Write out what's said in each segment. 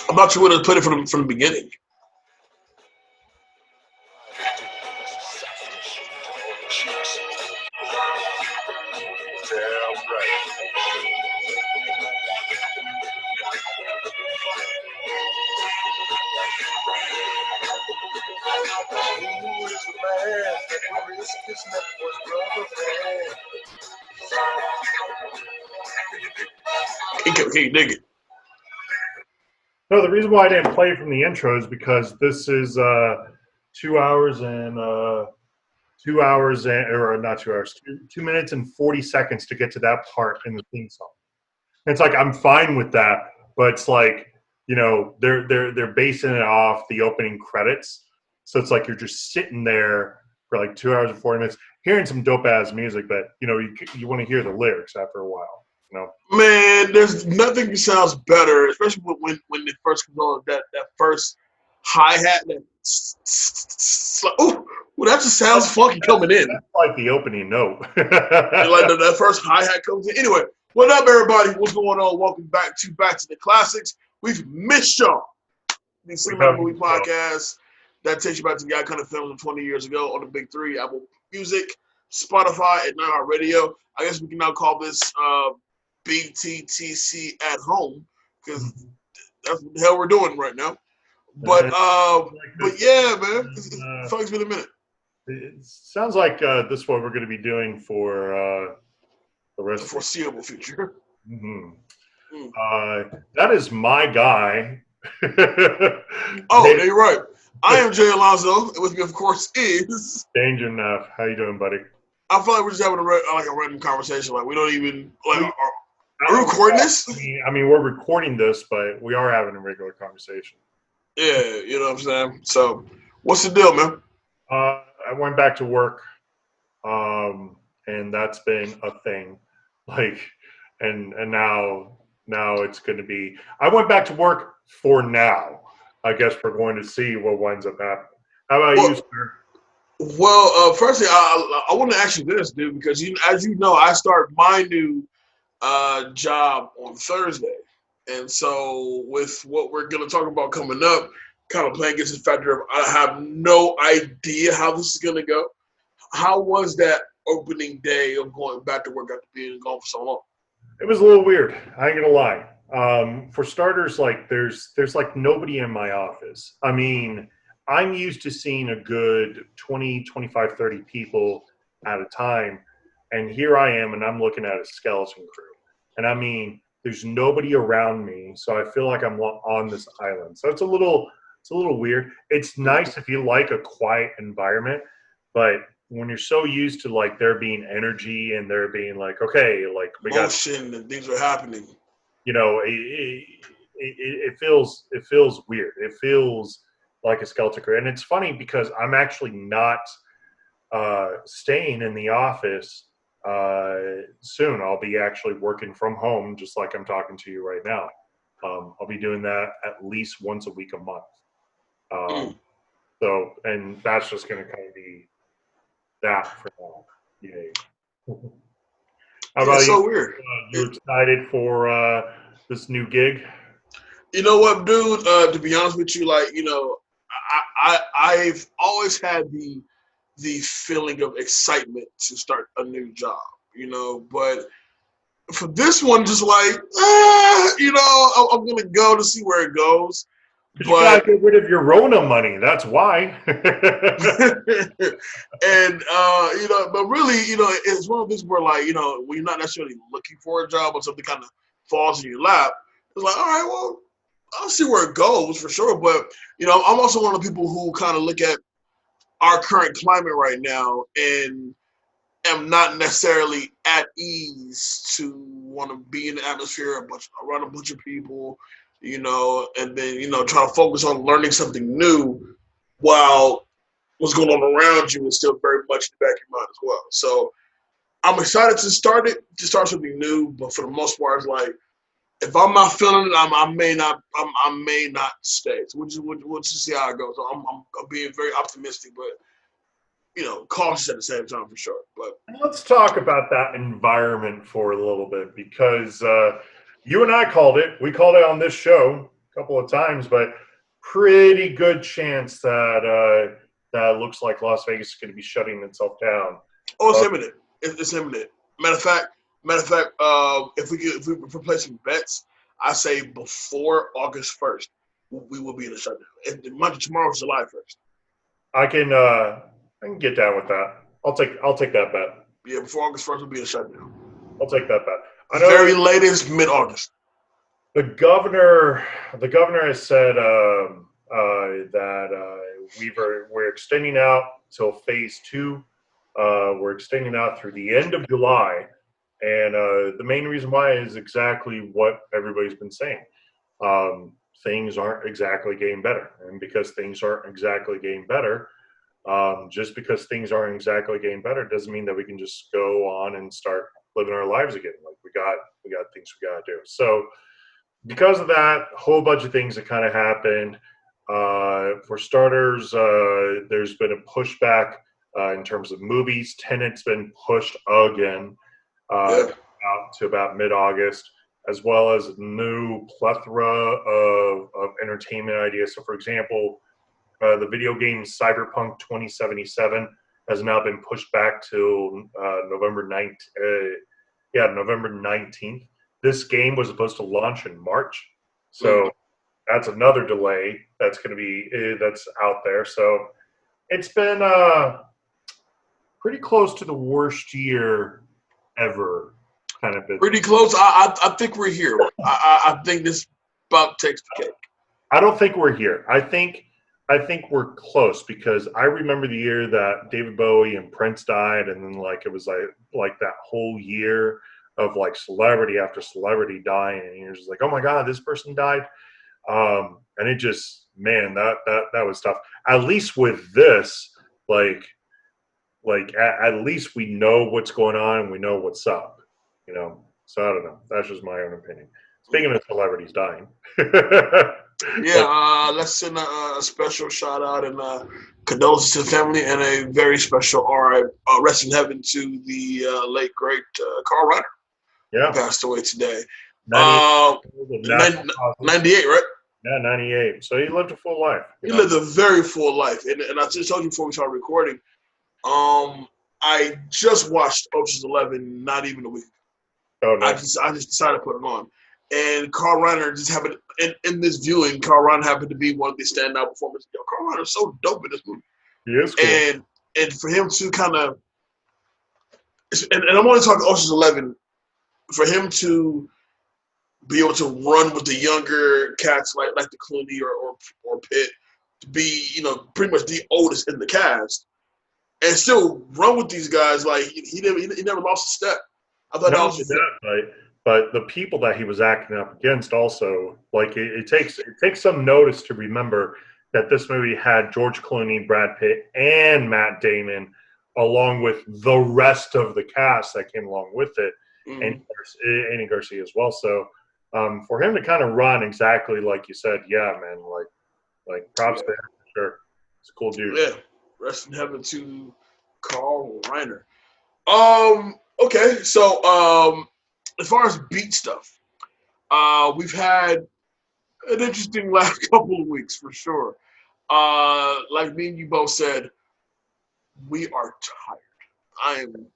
I'm not sure what to put it from the beginning. Can you dig it? No, the reason why I didn't play from the intro is because this is 2 hours and 2 hours and or not 2 hours, 2 minutes and 40 seconds to get to that part in the theme song. And it's like I'm fine with that, but it's like they're basing it off the opening credits, so it's like you're just sitting there for like 2 hours and 40 minutes hearing some dope ass music, but you want to hear the lyrics after a while. Man, there's nothing sounds better, especially when it first comes on that first hi hat. Oh, that just sounds funky coming in. That's like the opening note. Like that first hi hat comes in. Anyway, what up, everybody? What's going on? Welcome back to the Classics. We've missed y'all. The Cinematic Movie Podcast that takes you back to the iconic films of 20 years ago on the Big Three: Apple Music, Spotify, and iHeartRadio. I guess we can now call this BTTC at home because that's what the hell we're doing right now. But yeah, man, it's been a minute. It sounds like this is what we're going to be doing for the rest of the foreseeable future. Mm-hmm. That is my guy. Oh, you're right. I am Jay Alonzo, and with me, of course, is Danger Enough. How you doing, buddy? I feel like we're just having a random conversation. Like we don't even like. Are we recording this? I mean, we're recording this, but we are having a regular conversation. Yeah, you know what I'm saying? So, what's the deal, man? I went back to work, and that's been a thing. And now it's going to be. I went back to work for now. I guess we're going to see what winds up happening. How about you, sir? Well, firstly, I want to ask you this, dude, because as you know, I start my new job on Thursday. And so with what we're going to talk about coming up, kind of playing against the factor of I have no idea how this is going to go. How was that opening day of going back to work after being gone for so long? It was a little weird. I ain't going to lie. For starters, like there's like nobody in my office. I mean, I'm used to seeing a good 20, 25, 30 people at a time. And here I am, and I'm looking at a skeleton crew. And I mean, there's nobody around me, so I feel like I'm on this island. So it's a little weird. It's nice if you like a quiet environment, but when you're so used to like there being energy and there being like, okay, like we motion and things are happening. It feels weird. It feels like a skeleton crew, and it's funny because I'm actually not staying in the office. Soon I'll be actually working from home, just like I'm talking to you right now. I'll be doing that at least once a week, a month. So, and that's just going to kind of be that for now. Yay. How about you? So weird. You excited for this new gig? You know what, dude? To be honest with you, like I've always had the feeling of excitement to start a new job, but for this one, just like, I'm going to go to see where it goes. But you got to get rid of your Rona money. That's why. And, but really, it's one of those where like, when you're not necessarily looking for a job or something kind of falls in your lap, it's like, all right, well, I'll see where it goes for sure. But, I'm also one of the people who kind of look at our current climate right now and am not necessarily at ease to want to be in the atmosphere around a bunch of people, and then, try to focus on learning something new while what's going on around you is still very much in the back of your mind as well. So I'm excited to start something new, but for the most part, it's like, if I'm not feeling it, I may not stay. So we'll just see how it goes. So I'm being very optimistic, but cautious at the same time for sure. But let's talk about that environment for a little bit because you and I called it. We called it on this show couple of times, but pretty good chance that that looks like Las Vegas is going to be shutting itself down. Oh, it's imminent. It's imminent. Matter of fact, if we play some bets, I say before August 1st, we will be in a shutdown. And tomorrow's July 1st. I can get down with that. I'll take that bet. Yeah, before August 1st, we'll be in a shutdown. I'll take that bet. I know Very latest mid-August. the governor has said that we're extending out till phase 2. We're extending out through the end of July, and the main reason why is exactly what everybody's been saying. Things aren't exactly getting better, and because things aren't exactly getting better, just because things aren't exactly getting better doesn't mean that we can just go on and start living our lives again. Like we got things we got to do. So because of that, a whole bunch of things that kind of happened. For starters, there's been a pushback in terms of movies. Tenet's been pushed again out to about mid-August, as well as a new plethora of entertainment ideas. So, for example, the video game Cyberpunk 2077 has now been pushed back to November 19th. This game was supposed to launch in March, so that's another delay that's going to be that's out there. So it's been pretty close to the worst year ever, kind of business. Pretty close. I think we're here. I think this about takes the cake. I don't think we're here. I think we're close, because I remember the year that David Bowie and Prince died, and then it was like that whole year of like celebrity after celebrity dying, and you're just like, oh my God, this person died. And it just, man, that was tough. At least with this, at least we know what's going on and we know what's up, So I don't know. That's just my own opinion. Speaking of celebrities dying. Let's send a special shout out and condolences to the family, and a very special rest in heaven to the late great Carl Reiner. Yeah, passed away today. 98, right? Yeah, 98. So he lived a full life. He lived a very full life, and I just told you before we started recording. I just watched Ocean's 11 not even a week ago. Oh, nice. I just decided to put it on. And Carl Reiner just happened, in this viewing, Carl Reiner happened to be one of the standout performers. Carl Reiner's so dope in this movie. He is cool. And for him to kind of, and I'm only talking Ocean's 11, for him to be able to run with the younger cats like the Clooney or Pitt, to be, pretty much the oldest in the cast, and still run with these guys, like he never lost a step. I thought that was but the people that he was acting up against also, it takes some notice to remember that this movie had George Clooney, Brad Pitt, and Matt Damon, along with the rest of the cast that came along with it, and Andy Garcia as well. So for him to kind of run exactly like you said, yeah, man, like props to him for sure. It's a cool dude. Yeah, rest in heaven to Carl Reiner. Okay, so as far as beat stuff, we've had an interesting last couple of weeks for sure. Like me and you both said, we are tired. I am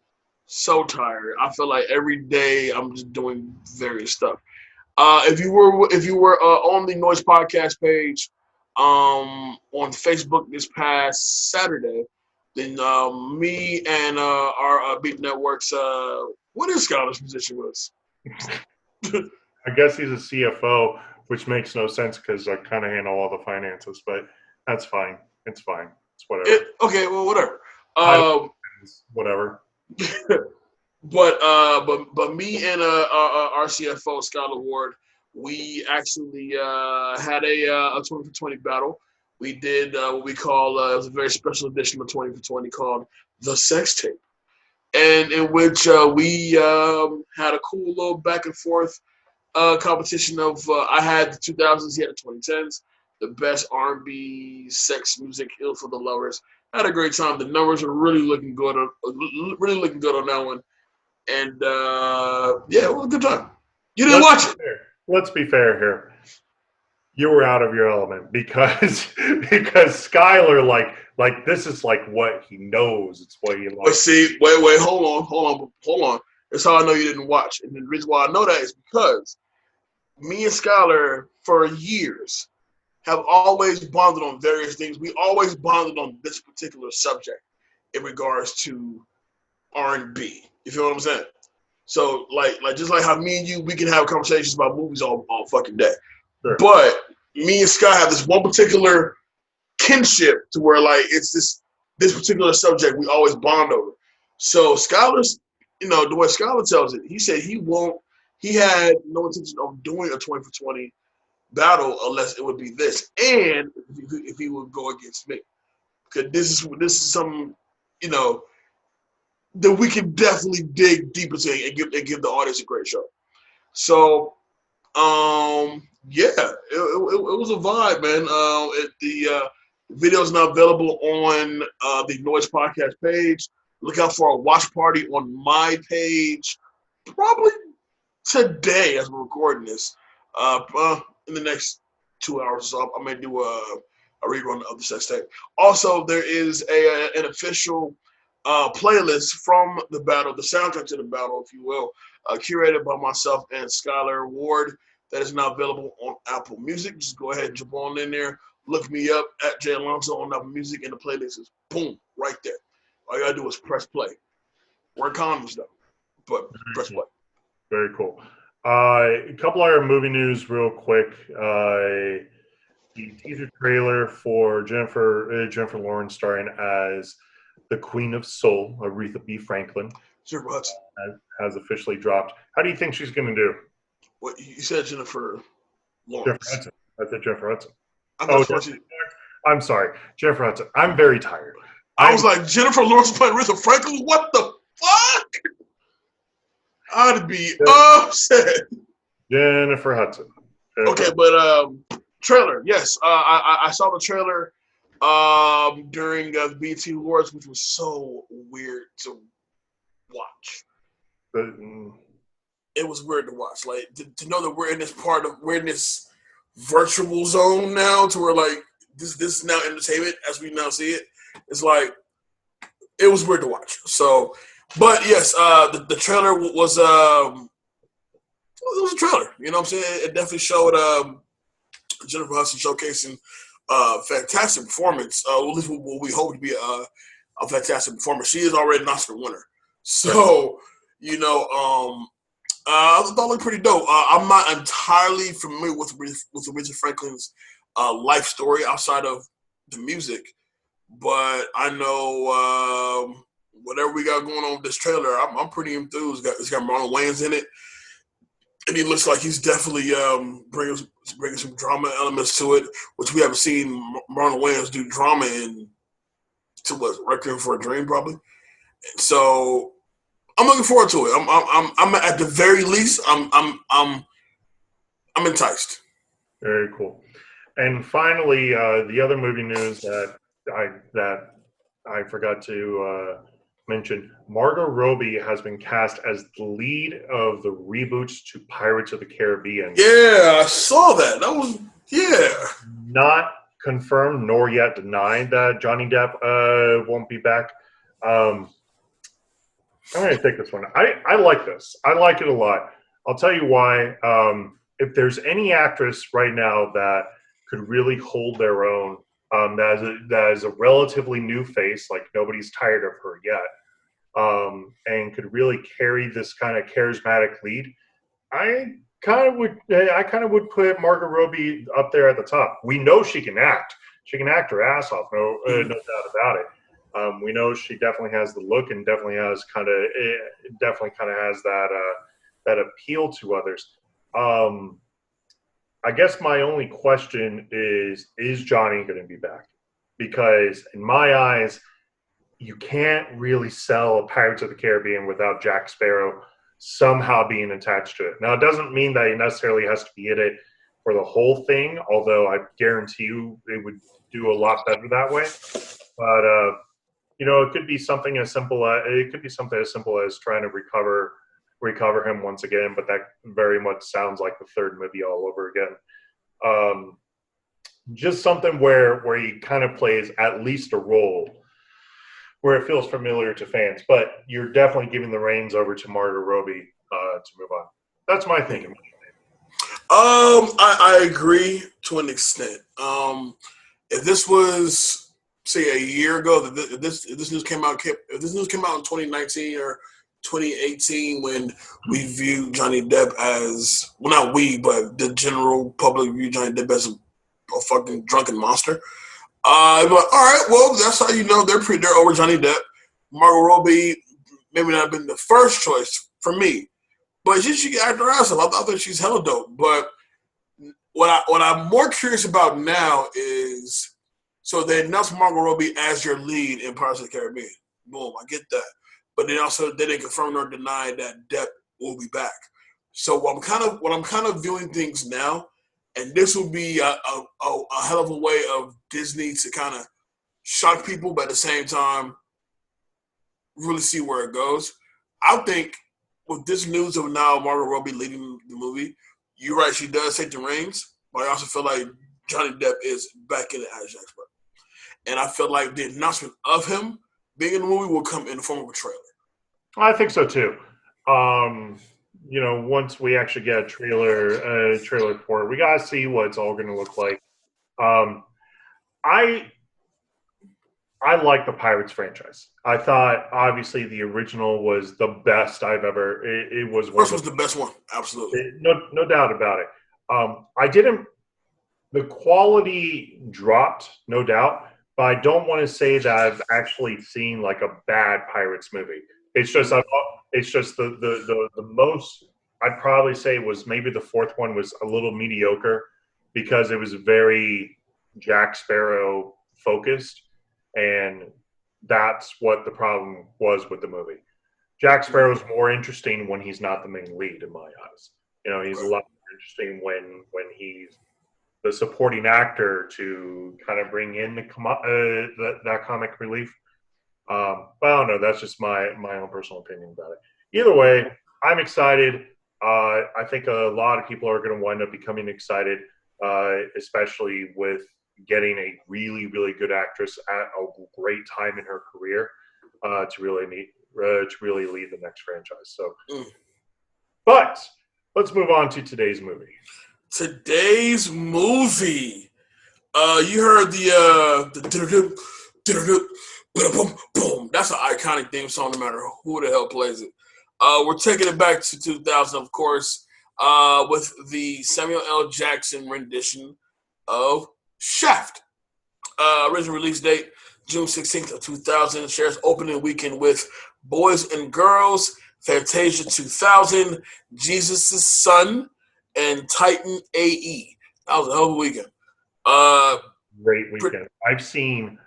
so tired. I feel like every day I'm just doing various stuff. If you were on the Noise Podcast page on Facebook this past Saturday, then me and our Beat Networks, what is Skyler's position with us? I guess he's a CFO, which makes no sense because I kind of handle all the finances, but that's fine. It's fine. It's whatever. Okay, well, whatever. Whatever. But me and our CFO, Skyler Ward, we actually had a 20 for 20 battle. We did what we call it was a very special edition of 20 for 20 called The Sex Tape, and in which we had a cool little back and forth competition of I had the 2000s, he had the 2010s, the best R&B sex music ill for the lovers. I had a great time. The numbers are really looking good on that one, and it was a good time. You didn't watch it. Let's be fair here. you were out of your element because Skyler like this is like what he knows. It's what he But likes. see, wait, hold on. That's how I know you didn't watch. And the reason why I know that is because me and Skylar for years have always bonded on various things. We always bonded on this particular subject in regards to R&B. You feel what I'm saying? So like just like how me and you, we can have conversations about movies all fucking day. Sure. But me and Sky have this one particular kinship to where like it's this particular subject we always bond over. So Skylar's, the way Skylar tells it, he said he had no intention of doing a 20 for 20 battle unless it would be this, and if he would go against me, because this is something you know that we can definitely dig deep into and give the audience a great show. So yeah, it was a vibe, man. The video is now available on the Noise Podcast page. Look out for a watch party on my page, probably today as we're recording this. In the next 2 hours or so, I may do a rerun of the sex tape. Also, there is an official playlist from the battle, the soundtrack to the battle, if you will, curated by myself and Skylar Ward. That is now available on Apple Music. Just go ahead and jump on in there. Look me up at Jay Alonso on Apple Music, and the playlist is boom right there. All you gotta do is press play. We're condoms though, but press play. Very cool. A couple other movie news, real quick. The teaser trailer for Jennifer Lawrence starring as the Queen of Soul, Aretha B. Franklin, has officially dropped. How do you think she's going to do? What you said, Jennifer Lawrence? Jennifer Hudson. I said Jennifer Hudson. I'm sorry, Jennifer Hudson. I'm very tired. I was like, Jennifer Lawrence playing Aretha Franklin? What the fuck? I'd be upset. Jennifer Hudson. Okay, but trailer, yes. I saw the trailer during the BET Awards, which was so weird to watch. It was weird to watch. Like to know that we're in this virtual zone now, to where like this is now entertainment as we now see it. It's like it was weird to watch. So, but yes, the trailer was it was a trailer. You know what I'm saying? It definitely showed Jennifer Hudson showcasing fantastic performance. At least what we hope to be a fantastic performance. She is already an Oscar winner. So, I thought it looked pretty dope. I'm not entirely familiar with Aretha Franklin's life story outside of the music, but I know whatever we got going on with this trailer, I'm pretty enthused. It's got Marlon Wayans in it, and he looks like he's definitely bringing some drama elements to it, which we haven't seen Marlon Wayans do drama in. To what? Requiem for a Dream, probably. So I'm looking forward to it. I'm at the very least, I'm enticed. Very cool. And finally, the other movie news that I forgot to mention, Margot Robbie has been cast as the lead of the reboots to Pirates of the Caribbean. Yeah, I saw that. That was not confirmed nor yet denied that Johnny Depp won't be back. I'm going to take this one. I like this. I like it a lot. I'll tell you why. If there's any actress right now that could really hold their own, that is a relatively new face, like nobody's tired of her yet, and could really carry this kind of charismatic lead, I kind of would put Margot Robbie up there at the top. We know she can act. She can act her ass off. No doubt about it. We know she definitely has the look and definitely has that appeal to others. I guess my only question is Johnny going to be back? Because in my eyes, you can't really sell a Pirates of the Caribbean without Jack Sparrow somehow being attached to it. Now, it doesn't mean that he necessarily has to be in it for the whole thing, although I guarantee you it would do a lot better that way. But it could be something as simple as trying to recover him once again. But that very much sounds like the third movie all over again. just something where he kind of plays at least a role where it feels familiar to fans. But you're definitely giving the reins over to Margot Robbie to move on. That's my thinking. I agree to an extent. If this was, say, a year ago, if this news came out in 2019 or 2018, when we viewed Johnny Depp as, well, not we, but the general public viewed Johnny Depp as a fucking drunken monster. I'd be like, all right, well, that's how you know they're over Johnny Depp. Margot Robbie maybe not have been the first choice for me, but she can act her ass off. I think she's hella dope. But what I'm more curious about now is, so they announced Margot Robbie as your lead in Pirates of the Caribbean. Boom, I get that. But then also they didn't confirm or deny that Depp will be back. So what I'm kind of viewing things now, and this will be a hell of a way of Disney to kind of shock people, but at the same time really see where it goes. I think with this news of now Margot Robbie leading the movie, you're right, she does take the reins, but I also feel like Johnny Depp is back in it as Jack Sparrow. And I feel like the announcement of him being in the movie will come in the form of a trailer. I think so too. Once we actually get a trailer for it, we gotta see what it's all going to look like. I like the Pirates franchise. I thought obviously the original was the best I've ever. It was First was the best one, absolutely. No doubt about it. I didn't. The quality dropped, no doubt, but I don't want to say that I've actually seen like a bad Pirates movie. It's just the most I'd probably say was maybe the fourth one was a little mediocre because it was very Jack Sparrow focused, and that's what the problem was with the movie. Jack Sparrow is more interesting when he's not the main lead in my eyes. He's a lot more interesting when he's the supporting actor to kind of bring in that comic relief. But I don't know. That's just my own personal opinion about it. Either way, I'm excited. I think a lot of people are going to wind up becoming excited, especially with getting a really, really good actress at a great time in her career to really lead the next franchise. So, but let's move on to today's movie. Today's movie. You heard the boom, boom. That's an iconic theme song, no matter who the hell plays it. We're taking it back to 2000, of course, with the Samuel L. Jackson rendition of Shaft. Original release date, June 16th of 2000. Shares opening weekend with Boys and Girls, Fantasia 2000, Jesus' Son, and Titan AE. That was a hell of a weekend. Great weekend. I've seen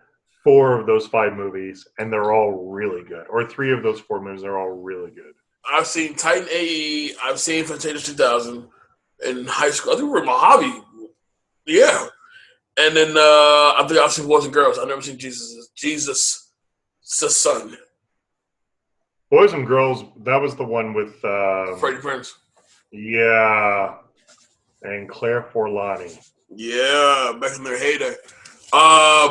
4 of those 5 movies, and they're all really good. Or 3 of those 4 movies, they're all really good. I've seen Titan AE. I've seen Fantasia 2000 in high school. I think we were in Mojave. Yeah. And then I think I've seen Boys and Girls. I've never seen Jesus' Son. Boys and Girls, that was the one with Freddie Prinze. Yeah. And Claire Forlani. Yeah, back in their heyday.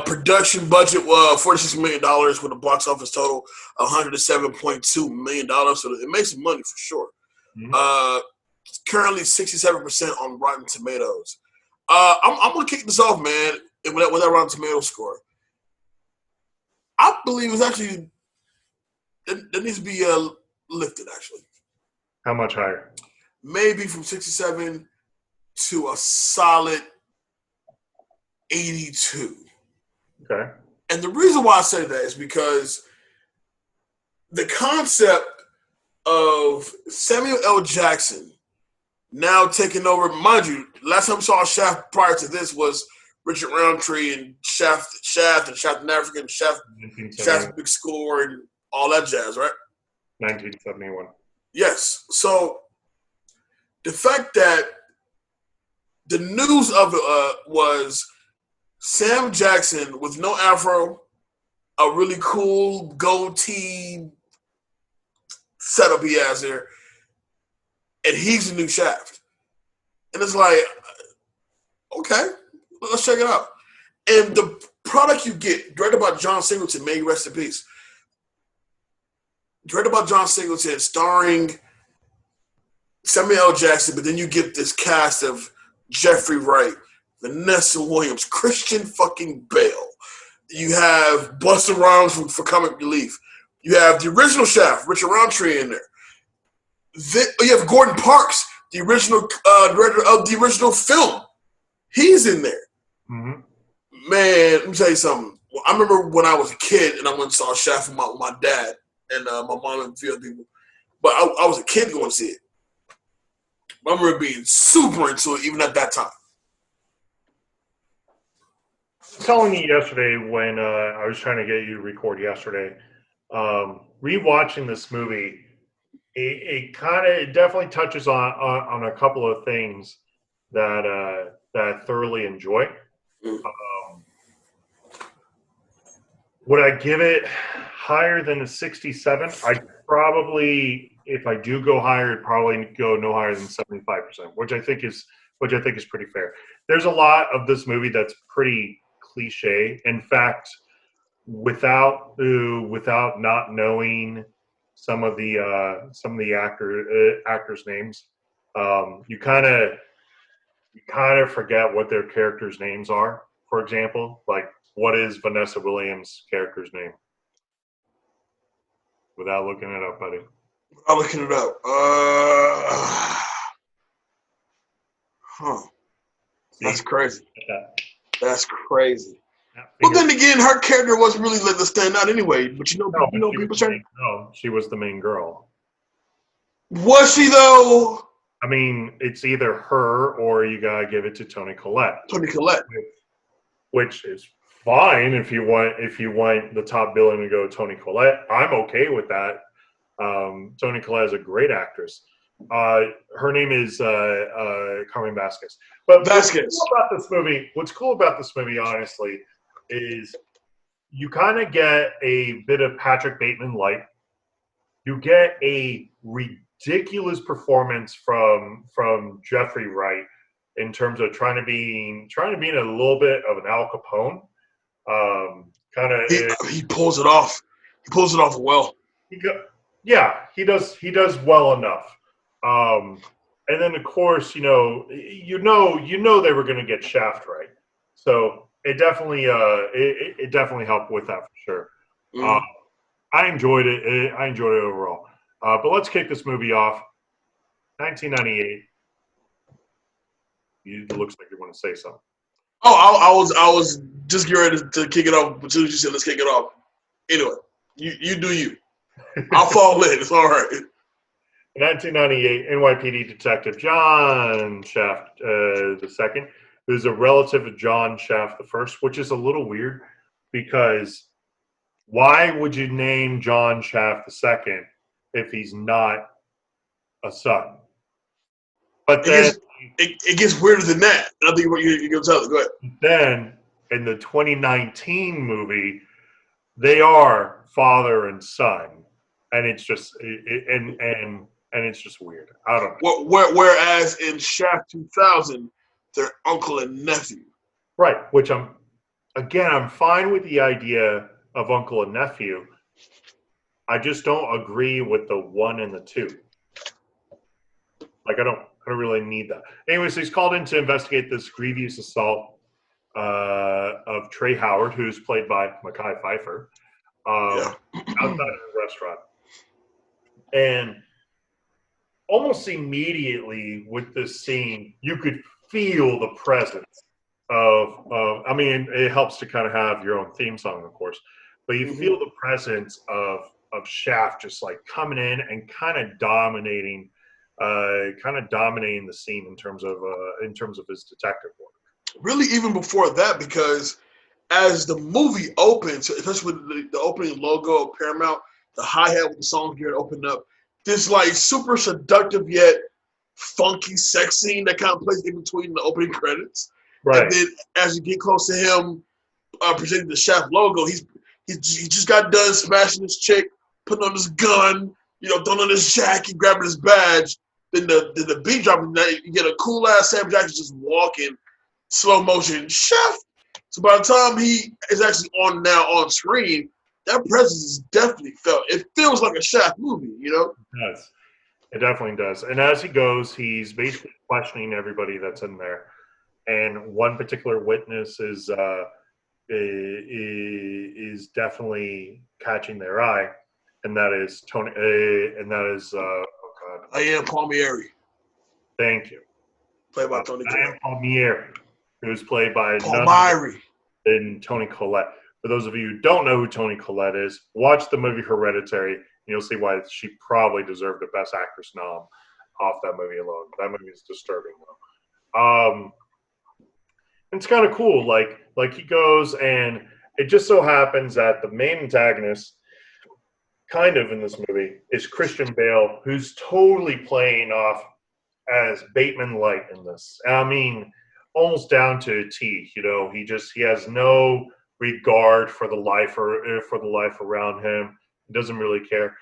Production budget was $46 million with a box office total of $107.2 million. So it makes some money for sure. Mm-hmm. Currently 67% on Rotten Tomatoes. I'm going to kick this off, man, with that Rotten Tomatoes score. I believe it's actually, it needs to be lifted, actually. How much higher? Maybe from 67 to a solid 82. Okay. And the reason why I say that is because the concept of Samuel L. Jackson now taking over, mind you, last time we saw Shaft prior to this was Richard Roundtree and Shaft and Shaft in Africa and Shaft Big Score and all that jazz, right? 1971. Yes. So the fact that the news of it was Sam Jackson with no afro, a really cool goatee setup he has there, and he's the new Shaft. And it's like, okay, Let's check it out. And the product you get, directed by John Singleton, may he rest in peace. Directed by John Singleton, starring Samuel L. Jackson, but then you get this cast of Jeffrey Wright, Vanessa Williams, Christian fucking Bale. You have Busta Rhymes for comic relief. You have the original Shaft, Richard Roundtree, in there. You have Gordon Parks, the original director of the original film. He's in there. Mm-hmm. Man, let me tell you something. I remember when I was a kid and I went and saw Shaft with my dad and my mom and a few other people. But I was a kid going to see it. I remember being super into it even at that time. I was telling you yesterday when I was trying to get you to record yesterday, rewatching this movie, it definitely touches on a couple of things that I thoroughly enjoy. Would I give it higher than a 67? I probably, if I do go higher, I'd probably go no higher than 75%, which I think is pretty fair. There's a lot of this movie that's pretty cliche. In fact, without not knowing some of the actors' names, you kind of forget what their characters' names are. For example, like, what is Vanessa Williams' character's name? Without looking it up, buddy. I'm looking it up. That's crazy. That's crazy. Well, then again, her character wasn't really like to stand out anyway. But people saying no, she was the main girl. Was she though? I mean, it's either her or you gotta give it to Toni Collette. Toni Collette, which is fine if you want the top billing to go Toni Collette. I'm okay with that. Toni Collette is a great actress. Her name is Carmen Vasquez. But what's cool about this movie, honestly, is you kind of get a bit of Patrick Bateman light. You get a ridiculous performance from Jeffrey Wright in terms of trying to be a little bit of an Al Capone. He pulls it off. He pulls it off well. He does well enough. And then of course, you know they were going to get Shaft right, so it definitely helped with that for sure. Mm-hmm. I enjoyed it. I enjoyed it overall. But let's kick this movie off. 1998. It looks like you want to say something. Oh, I was just getting ready to kick it off, but as soon as you said let's kick it off. Anyway, you do you. I'll fall in. It's all right. 1998, NYPD Detective John Shaft II, who's a relative of John Shaft I, which is a little weird because why would you name John Shaft II if he's not a son? But then it gets weirder than that. I think you're going to tell us. Go ahead. Then in the 2019 movie, they are father and son, and it's just and it's just weird. I don't know. Whereas in Shaft 2000, they're uncle and nephew. Right, which I'm fine with the idea of uncle and nephew. I just don't agree with the 1 and the 2. Like I don't really need that. Anyways, he's called in to investigate this grievous assault of Trey Howard, who's played by Mekhi Phifer, outside of a restaurant. And almost immediately with this scene, you could feel the presence of I mean, it helps to kind of have your own theme song, of course, but you feel the presence of Shaft just like coming in and kind of dominating the scene in terms of his detective work. Really, even before that, because as the movie opens, especially with the opening logo of Paramount, the hi-hat with the song here opened up, this like super seductive yet funky sex scene that kind of plays in between the opening credits. Right. And then as you get close to him presenting the Shaft logo, he just got done smashing this chick, putting on his gun, throwing on his jacket, grabbing his badge. Then the beat drop, and you get a cool ass Sam Jackson just walking slow motion chef. So by the time he is actually on screen, that presence is definitely felt. It feels like a chef movie, you know? It does. It definitely does. And as he goes, he's basically questioning everybody that's in there. And one particular witness is definitely catching their eye, and that is Tony. And that is oh God, Ian Palmieri, thank you, played by Tony Collette. Ian Palmieri, who's played by none Palmieri. than Tony Collette. For those of you who don't know who Tony Collette is, watch the movie Hereditary, and you'll see why she probably deserved a Best Actress nom off that movie alone. That movie is disturbing, though. It's kind of cool. Like he goes, and it just so happens that the main antagonist, kind of in this movie, is Christian Bale, who's totally playing off as Bateman Light in this. I mean, almost down to a T. You know, he has no regard for the life around him. He doesn't really care.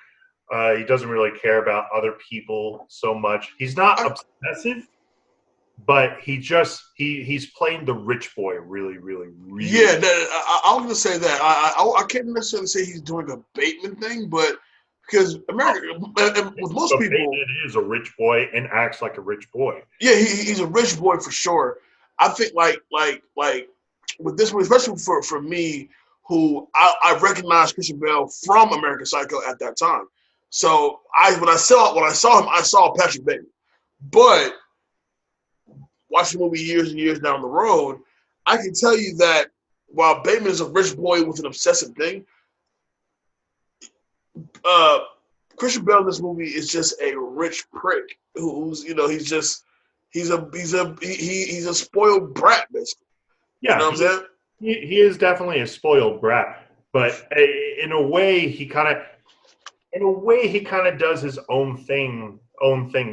He doesn't really care about other people so much. He's not obsessive, but he's playing the rich boy really, really, really. Yeah, I was gonna say that. I can't necessarily say he's doing a Bateman thing, but because America, with most people, Bateman is a rich boy and acts like a rich boy. Yeah, he's a rich boy for sure. I think like with this one, especially for me, who I recognized Christian Bale from American Psycho at that time. So when I saw him, I saw Patrick Bateman. But watching the movie years and years down the road, I can tell you that while Bateman is a rich boy with an obsessive thing, Christian Bale in this movie is just a rich prick who's he's a spoiled brat basically. Yeah, you know what I'm saying? He is definitely a spoiled brat, but in a way he kind of does his own thing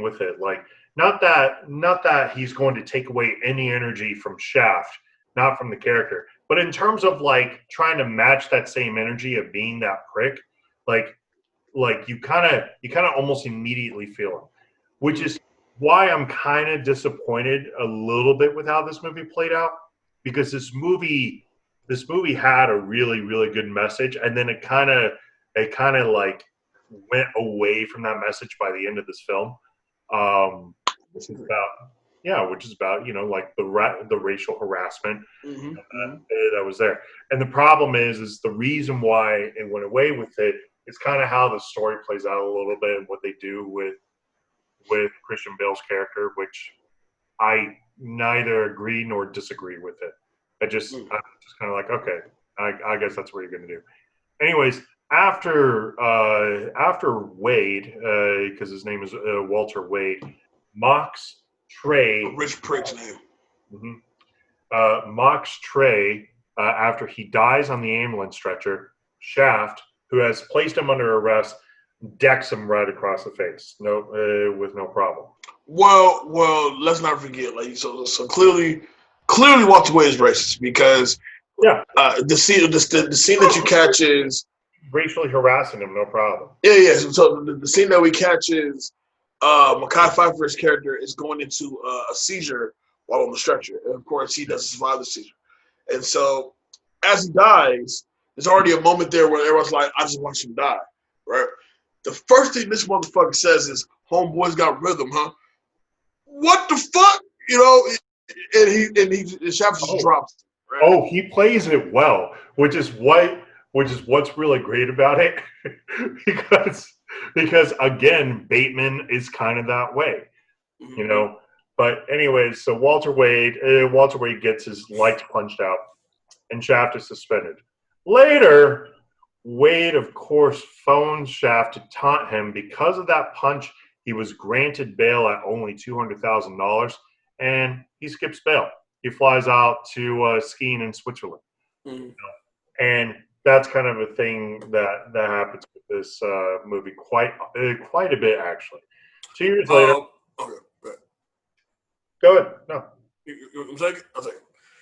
with it. Like not that he's going to take away any energy from Shaft, not from the character, but in terms of like trying to match that same energy of being that prick, like you kind of almost immediately feel it, which is why I'm kind of disappointed a little bit with how this movie played out, because this movie had a really, really good message, and then it kind of like went away from that message by the end of this film, which is about like the racial harassment that was there. And the problem is the reason why it went away with it is kind of how the story plays out a little bit, and what they do with Christian Bale's character, which I neither agree nor disagree with it. I'm just kind of like, okay, I guess that's what you're going to do. Anyways, after Wade, because his name is Walter Wade, mocks Trey. A rich prick's name. Mocks Trey after he dies on the ambulance stretcher. Shaft, who has placed him under arrest, decks him right across the face, with no problem. Well, let's not forget, so clearly Walter Wade is racist, because the scene that you catch is racially harassing him, no problem. Yeah. So the scene that we catch is Mekhi Phifer's character is going into a seizure while on the stretcher, and of course he doesn't survive the seizure. And so as he dies, there's already a moment there where everyone's like, "I just watched him die," right? The first thing this motherfucker says is, "Homeboy's got rhythm, huh?" What the fuck, And Shaft just drops it. Right? Oh, he plays it well, which is what's really great about it, because again, Bateman is kind of that way, But anyways, so Walter Wade gets his lights punched out, and Shaft is suspended. Later, Wade, of course, phones Shaft to taunt him. Because of that punch, he was granted bail at only $200,000, and he skips bail. He flies out to skiing in Switzerland. And that's kind of a thing that happens with this movie quite a bit, actually. 2 years later. Okay. Go ahead. No. I'll take it.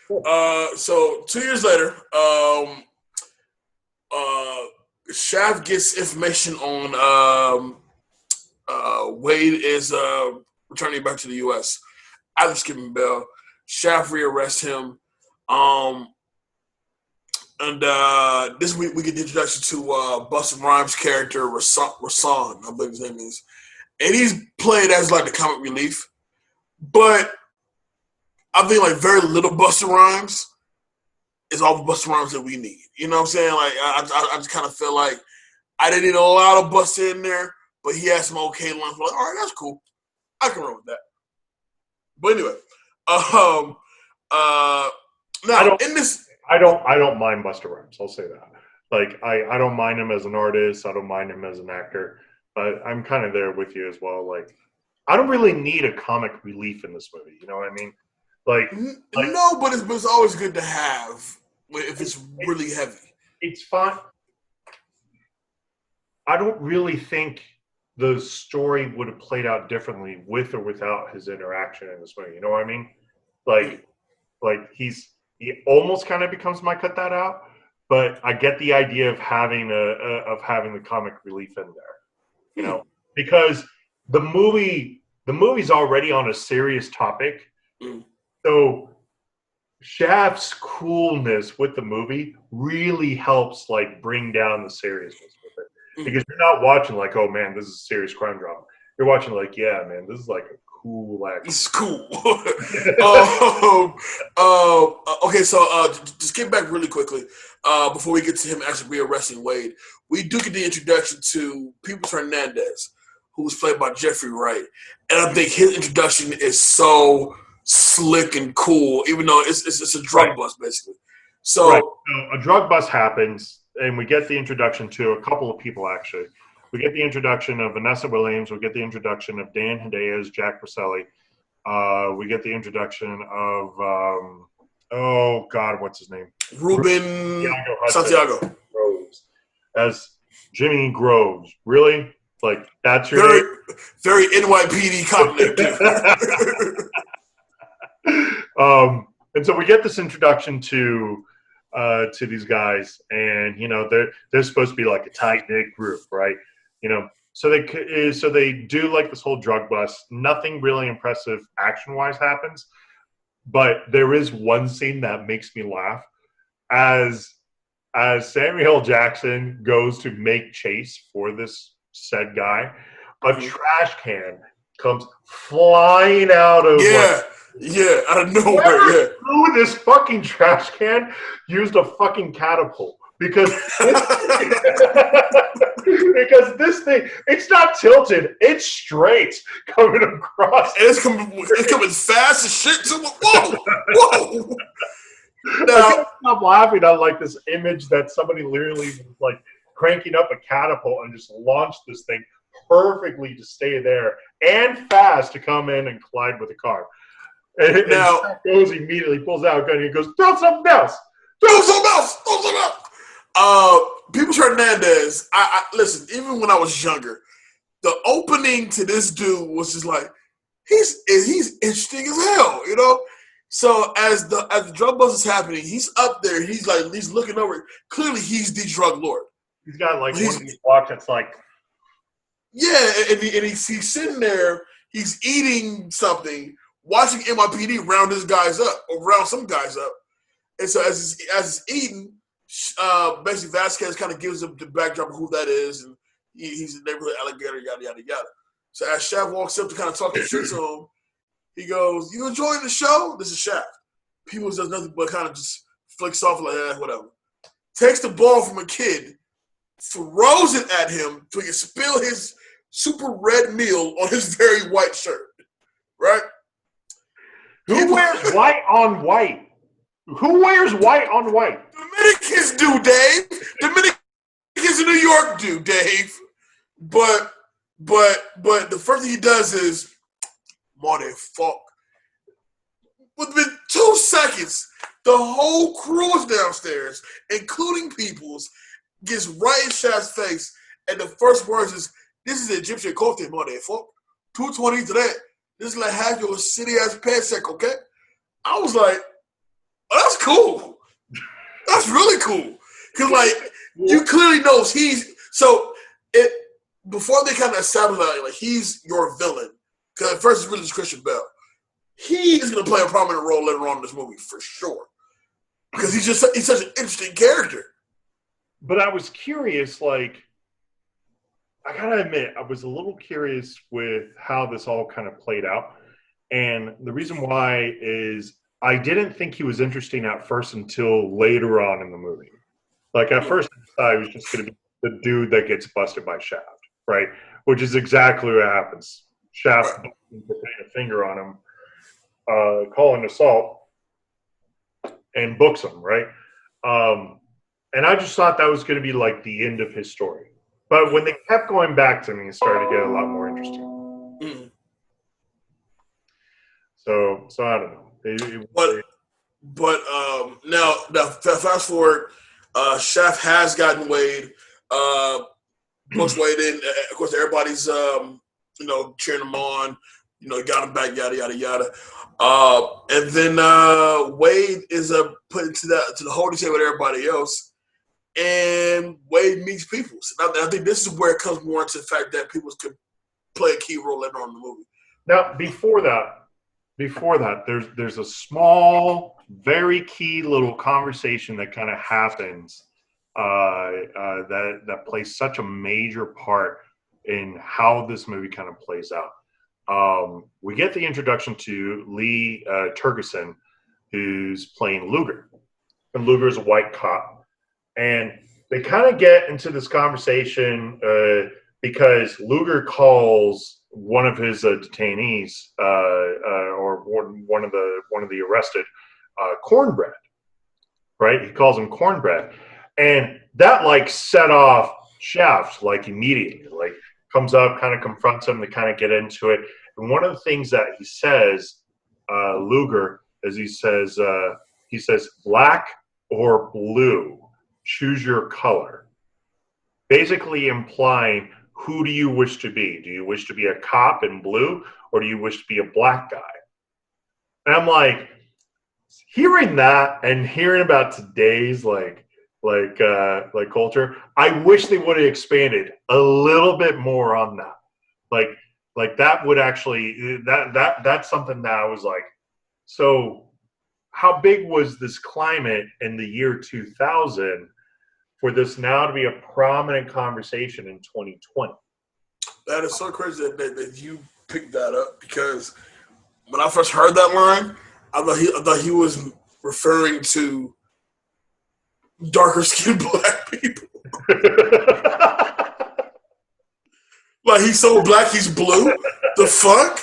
Cool. So 2 years later, Shaft gets information on Wade is returning back to the U.S. after skipping bail. Shaft rearrests him. And this week we get the introduction to Busta Rhymes' character, Rasan, I believe his name is. And he's played as like the comic relief. But I think like very little Busta Rhymes is all the Busta Rhymes that we need. You know what I'm saying? Like I just kind of feel like I didn't need a lot of Busta in there, but he had some okay lines. Like, all right, that's cool. I can roll with that. But anyway, now in this, I don't mind Busta Rhymes. I'll say that. Like I don't mind him as an artist. I don't mind him as an actor. But I'm kind of there with you as well. Like I don't really need a comic relief in this movie. You know what I mean? Like no, but it's always good to have if it's really heavy. It's fine. I don't really think the story would have played out differently with or without his interaction in this movie. You know what I mean? Like he almost kind of becomes my cut that out, but I get the idea of having the comic relief in there. You know, because the movie's already on a serious topic. So Shaft's coolness with the movie really helps like bring down the seriousness with it. Because you're not watching like, oh man, this is a serious crime drama. You're watching like, yeah, man, this is like a cool action. It's cool. Okay, so just get back really quickly before we get to him actually rearresting Wade. We do get the introduction to Peoples Hernandez, who was played by Jeffrey Wright, and I think his introduction is so slick and cool, even though it's a drug bust basically. So a drug bust happens. And we get the introduction to a couple of people, actually. We get the introduction of Vanessa Williams. We get the introduction of Dan Hedaya as Jack Roselli. We get the introduction of, what's his name? Ruben Santiago. Groves as Jimmy Groves. Really? Like, that's your name? Very NYPD cop name. And so we get this introduction to these guys, and you know they're supposed to be like a tight knit group, right? You know, so they do like this whole drug bust. Nothing really impressive action wise happens, but there is one scene that makes me laugh as Samuel Jackson goes to make chase for this said guy. A trash can comes flying out of Yeah, out of nowhere. Yeah. Who this fucking trash can used a fucking catapult because this thing, it's not tilted, it's straight coming across. And it's coming fast as shit. So, whoa. Now, I can't stop laughing at like this image that somebody literally was like cranking up a catapult and just launched this thing perfectly to stay there and fast to come in and collide with a car. And now goes immediately, pulls out a gun, and he goes, throw something else. Peoples Hernandez, I listen, even when I was younger, the opening to this dude was just like, he's interesting as hell, you know? So as the drug bust is happening, he's up there, he's looking over. Clearly he's the drug lord. He's got like one of these blocks that's like, yeah, and he's sitting there, he's eating something, watching NYPD round his guys up, or round some guys up. And so as he's eating, basically Vasquez kind of gives him the backdrop of who that is, and he's a neighborhood alligator, yada, yada, yada. So as Shaft walks up to kind of talk shit to him, he goes, "You enjoying the show?" This is Shaft. People does nothing but kind of just flicks off like, whatever. Takes the ball from a kid, throws it at him so he can spill his super red meal on his very white shirt. Right? Who wears white on white? Who wears white on white? Dominicans do, Dave. Dominicans in New York do, Dave. But the first thing he does is, motherfuck. Within 2 seconds, the whole crew is downstairs, including Peoples, gets right in Shaft's face, and the first words is, "This is Egyptian culture, motherfuck. 220 to that. This is like half your city-ass paycheck, okay?" I was like, oh, that's cool. That's really cool. Because, like, you clearly knows before they kind of establish, like, he's your villain. Because at first it's really just Christian Bale. he is going to play a prominent role later on in this movie for sure. Because he's such an interesting character. But I was curious, like, I gotta admit, I was a little curious with how this all kind of played out. And the reason why is I didn't think he was interesting at first until later on in the movie. Like, at first, I thought he was just going to be the dude that gets busted by Shaft, right? Which is exactly what happens. Shaft putting a finger on him, calling assault, and books him, right? And I just thought that was going to be like the end of his story. But when they kept going back to me, it started to get a lot more interesting. Mm. So I don't know. But now fast forward, Shaft has gotten Wade. Books Wade in. Of course, everybody's cheering him on. Got him back. Yada yada yada. And then Wade is put into the holding chair with everybody else. And Wade meets people. So I think this is where it comes more into the fact that people could play a key role later on in the movie. Now, before that, there's a small, very key little conversation that kind of happens that plays such a major part in how this movie kind of plays out. We get the introduction to Lee Tergesen, who's playing Luger. And Luger's a white cop. And they kind of get into this conversation because Luger calls one of his detainees or one of the arrested cornbread, right? He calls him cornbread, and that like set off Shaft like immediately. Like comes up, kind of confronts him. They kind of get into it, and one of the things that he says, Luger, is he says black or blue. Choose your color. Basically implying, who do you wish to be? Do you wish to be a cop in blue, or do you wish to be a black guy? And I'm like, hearing that and hearing about today's like culture, I wish they would have expanded a little bit more on that. Like that would actually that's something that I was like, so how big was this climate in the year 2000 for this now to be a prominent conversation in 2020? That is so crazy that you picked that up, because when I first heard that line, I thought he was referring to darker skinned black people. Like he's so black he's blue? The fuck?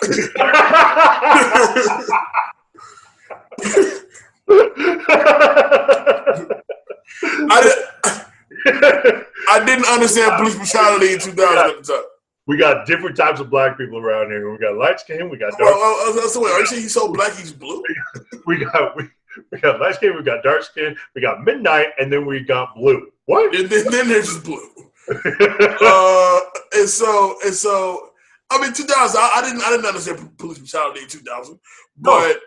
I didn't understand police brutality in 2000 at the time. We got different types of black people around here. We got light skin, we got dark. Are you saying he's so black he's blue? we got light skin, we got dark skin, we got midnight, and then we got blue. What? And then there's just blue. And so I mean 2000. I didn't understand police brutality in 2000, but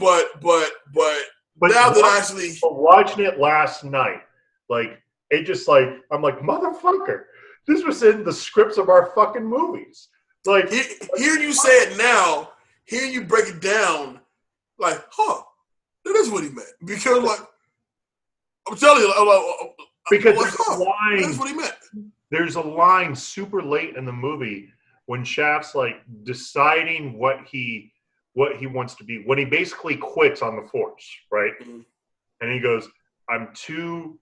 now that I actually watching it last night, like it just like I'm like, motherfucker, this was in the scripts of our fucking movies. Like hear you say it now, hear you break it down, like, that is what he meant. Because like I'm telling you, because there's a line. That's what he meant. There's a line super late in the movie when Shaft's like deciding what he wants to be, when he basically quits on the force, right? Mm-hmm. And he goes, I'm too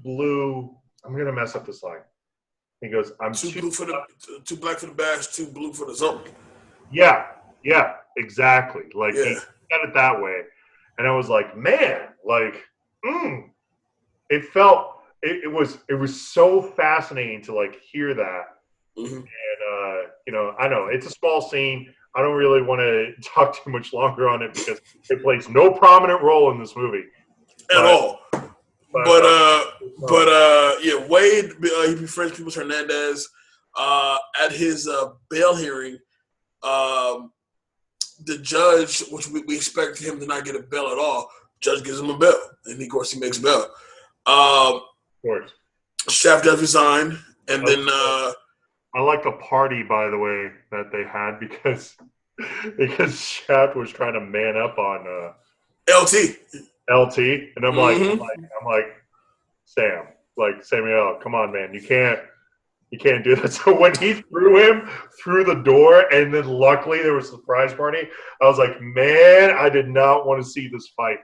blue. I'm gonna mess up this line. He goes, I'm too black for the bash, too blue for the zone. Yeah, exactly. Like he said it that way, and I was like, man, like, it felt it was so fascinating to like hear that. Mm-hmm. And I know it's a small scene. I don't really want to talk too much longer on it because it plays no prominent role in this movie at all. But Wade, he befriends Peoples Hernandez. At his bail hearing, the judge, which we expect him to not get a bail at all, judge gives him a bail, and of course he makes bail. Of course, Shaft does resign, and then I like the party, by the way, that they had, because because Shaft was trying to man up on LT. LT, and Mm-hmm. I'm like, Sam, like Samuel, come on, man, you can't do that. So when he threw him through the door, and then luckily there was a surprise party, I was like, man, I did not want to see this fight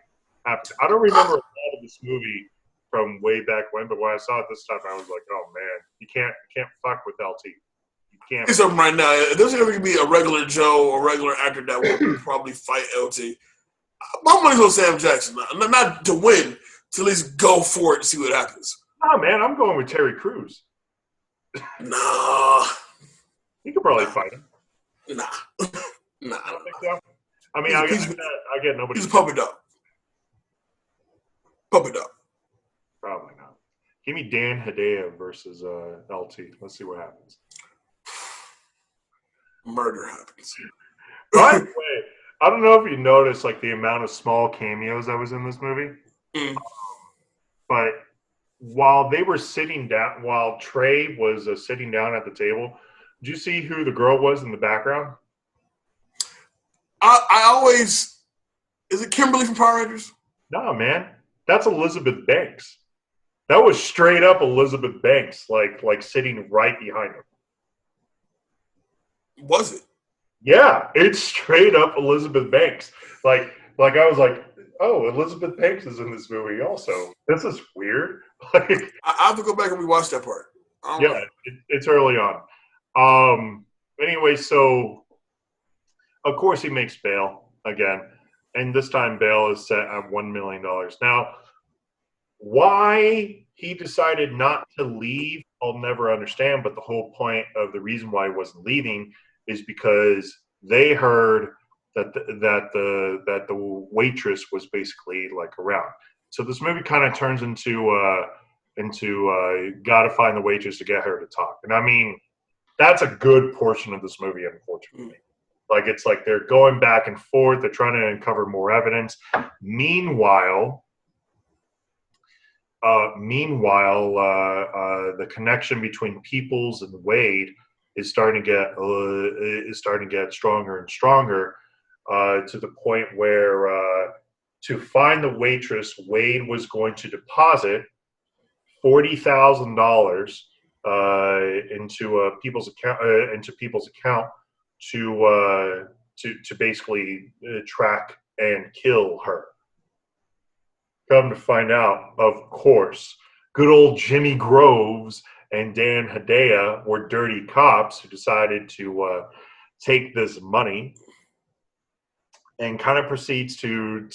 happen. I don't remember a lot of this movie from way back when, but when I saw it this time, I was like, oh man, you can't fuck with LT. You can't. Say something right now. If there's going to be a regular Joe or regular actor that will probably fight LT, my money's on Sam Jackson. Not to win, to at least go for it and see what happens. Oh man, I'm going with Terry Crews. Nah. He could probably fight him. Nah. Nah. I don't think so. I mean, I get nobody. He's a puppet dog. Puppet dog. Probably not. Give me Dan Hedaya versus LT. Let's see what happens. Murder happens. By the way, I don't know if you noticed like the amount of small cameos that was in this movie. But while they were sitting down, while Trey was sitting down at the table, did you see who the girl was in the background? I always, is it Kimberly from Power Rangers? No, man, that's Elizabeth Banks. That was straight up Elizabeth Banks, like sitting right behind him. Was it? Yeah, it's straight up Elizabeth Banks. Like I was like, oh, Elizabeth Banks is in this movie also. This is weird. Like, I have to go back and rewatch that part. Yeah, it's early on. Anyway, so of course he makes bail again, and this time bail is set at $1 million. Now, why he decided not to leave, I'll never understand. But the whole point of the reason why he wasn't leaving is because they heard that the waitress was basically like around. So this movie kind of turns into gotta find the waitress to get her to talk. And I mean, that's a good portion of this movie, unfortunately. Like it's like they're going back and forth. They're trying to uncover more evidence. Meanwhile, the connection between Peoples and Wade is starting to get stronger and stronger, to the point where to find the waitress, Wade was going to deposit $40,000 into People's account to basically track and kill her. Come to find out, of course, good old Jimmy Groves and Dan Hedaya were dirty cops who decided to take this money and kind of proceeds to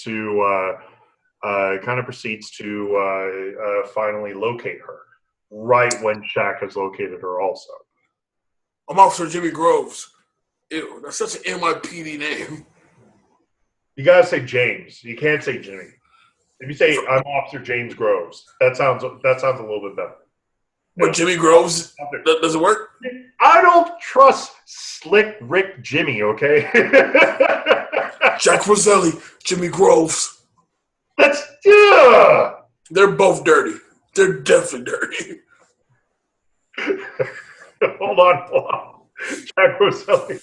finally locate her right when Shaq has located her also. I'm Officer Jimmy Groves. Ew, that's such an NYPD name. You gotta say James. You can't say Jimmy. If you say I'm Officer James Groves, that sounds a little bit better. But Jimmy Groves, does it work? I don't trust Slick Rick Jimmy, okay? Jack Roselli, Jimmy Groves. They're both dirty. They're definitely dirty. Hold on. Jack Roselli.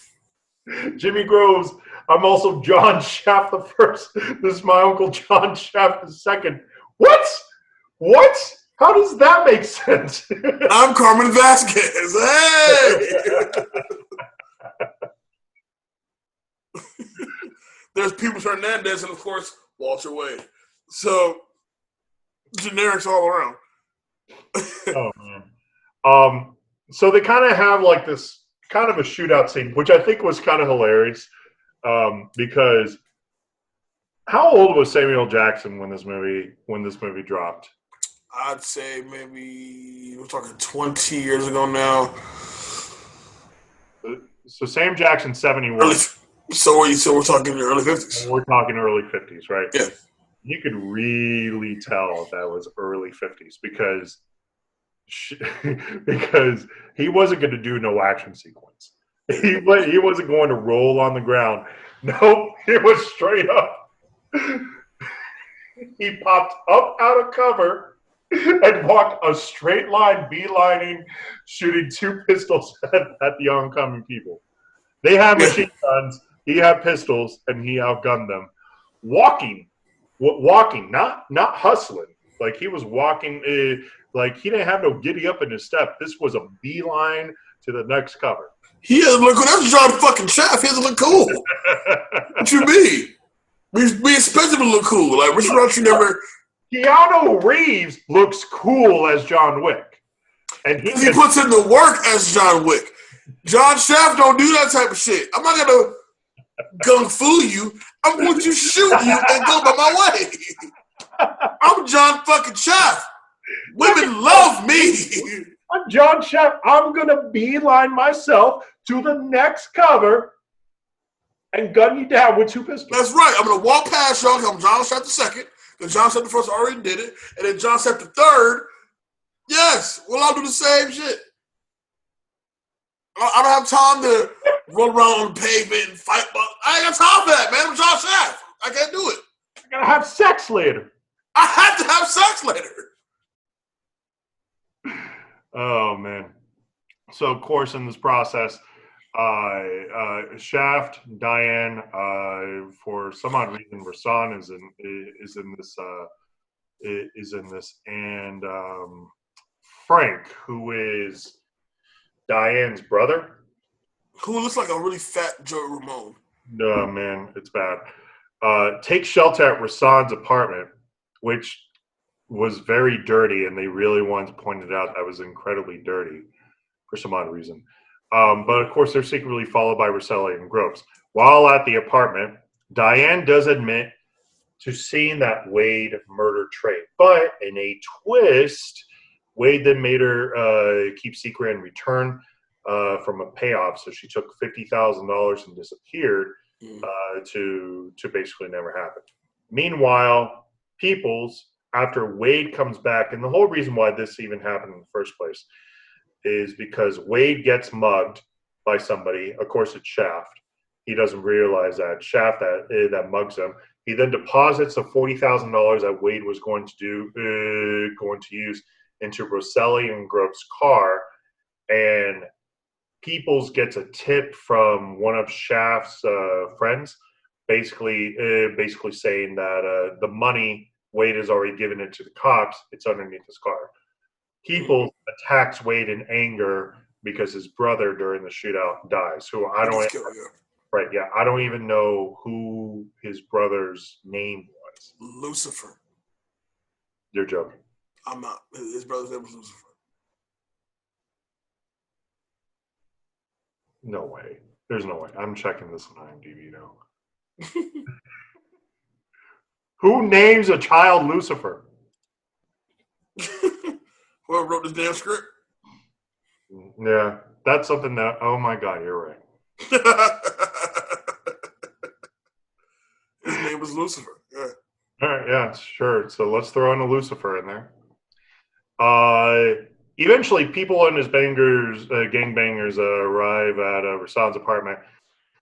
Jimmy Groves. I'm also John Shaft the first. This is my uncle John Shaft the second. What? How does that make sense? I'm Carmen Vasquez. Hey! There's Peoples Hernandez and, of course, Walter Wade. So, generics all around. Oh, man. So they kind of have like this kind of a shootout scene, which I think was kind of hilarious. Because how old was Samuel Jackson when this movie dropped? I'd say maybe we're talking 20 years ago now. So Sam Jackson, 71. So we're talking early 50s. We're talking early 50s, right? Yeah. You could really tell that was early 50s because he wasn't going to do no action sequence. He wasn't going to roll on the ground. Nope, it was straight up. He popped up out of cover and walked a straight line, beelining, shooting two pistols at the oncoming people. They had machine guns, He had pistols, and he outgunned them. Walking, not hustling. Like he was walking, like he didn't have no giddy up in his step. This was a beeline to the next cover. He doesn't look cool. That's John fucking Shaft. He doesn't look cool. What you mean? We expect him to look cool. Like Richard Roundtree never. Keanu Reeves looks cool as John Wick, and he puts in the work as John Wick. John Shaft don't do that type of shit. I'm not gonna gung fu you. I'm going to shoot you and go by my way. I'm John fucking Shaft. Women love me. I'm John Shaft. I'm gonna beeline myself to the next cover and gun you down with 2 pistols. That's right. I'm gonna walk past y'all because I'm John Shaft the second. Because John Shaft the first already did it, and then John Shaft the third. Yes, we'll all do the same shit. I don't have time to roll around on the pavement and fight. I ain't got time for that, man. I'm John Shaft. I can't do it. I gotta have sex later. I have to have sex later. Oh man! So of course, in this process, Shaft, Diane, for some odd reason, Rasan is in this, and Frank, who is Diane's brother, who looks like a really fat Joe Ramone. No man, it's bad. Take shelter at Rasan's apartment, which was very dirty, and they really wanted to point it out that was incredibly dirty for some odd reason. But of course, they're secretly followed by Rosselli and Groves. While at the apartment, Diane does admit to seeing that Wade murdered Trey. But in a twist, Wade then made her keep secret and return from a payoff. So she took $50,000 and disappeared to basically never happen. Meanwhile, Peoples, after Wade comes back, and the whole reason why this even happened in the first place is because Wade gets mugged by somebody. Of course, it's Shaft. He doesn't realize that Shaft that mugs him. He then deposits the $40,000 that Wade was going to use into Rosselli and Grove's car, and Peoples gets a tip from one of Shaft's friends, basically saying that the money Wade has already given it to the cops. It's underneath his car. Peoples attacks Wade in anger because his brother during the shootout dies. Who I don't. Right, yeah. I don't even know who his brother's name was. Lucifer. You're joking. I'm not. His brother's name was Lucifer. No way. There's no way. I'm checking this on IMDb now. Who names a child Lucifer? Whoever wrote this damn script? Yeah, that's something that, oh my God, you're right. His name was Lucifer. Yeah. All right, yeah, sure. So let's throw in a Lucifer in there. Eventually, people and his gangbangers arrive at Rasan's apartment.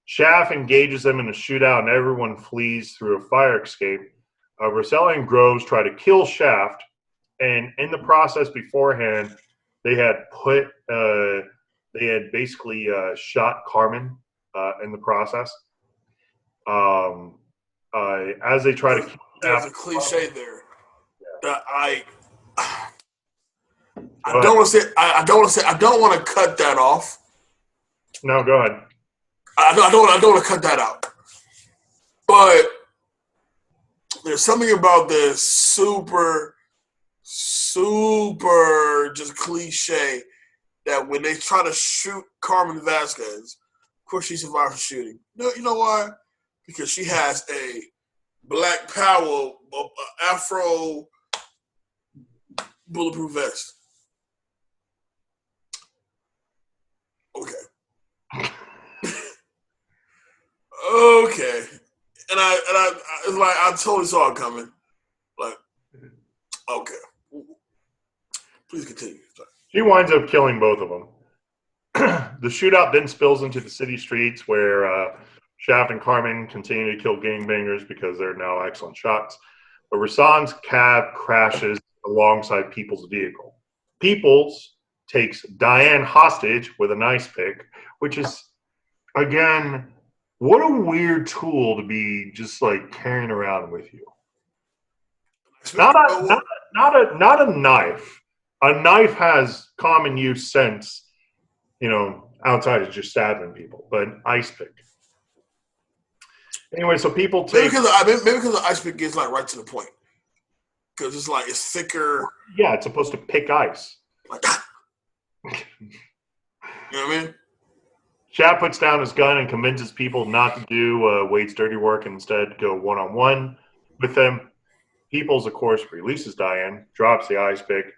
Shaft engages them in a shootout, and everyone flees through a fire escape. Rosselli and Groves try to kill Shaft, and in the process beforehand, they had basically shot Carmen in the process. As they try to kill There's a cliche there that I don't want to say. I don't want to cut that off. No, go ahead. I don't want to cut that out. But there's something about this super just cliche that when they try to shoot Carmen Vasquez, of course she survived the shooting. No, you know why? Because she has a Black Power Afro bulletproof vest. Okay. Okay. And I it's like I totally saw it coming. Like, okay. Please continue. Sorry. She winds up killing both of them. The shootout then spills into the city streets where Shaft and Carmen continue to kill gangbangers because they're now excellent shots. But Rasan's cab crashes alongside Peoples' vehicle. Peoples takes Diane hostage with an ice pick, which is, again, What a weird tool to be just like carrying around with you. Not a knife. A knife has common use sense, outside of just stabbing people, but an ice pick. Anyway, so people take maybe because the ice pick gets like right to the point. Because it's thicker. Yeah, it's supposed to pick ice. Like, you know what I mean? Shaft puts down his gun and convinces people not to do Wade's dirty work and instead go one-on-one with them. Peoples, of course, releases Diane, drops the ice pick,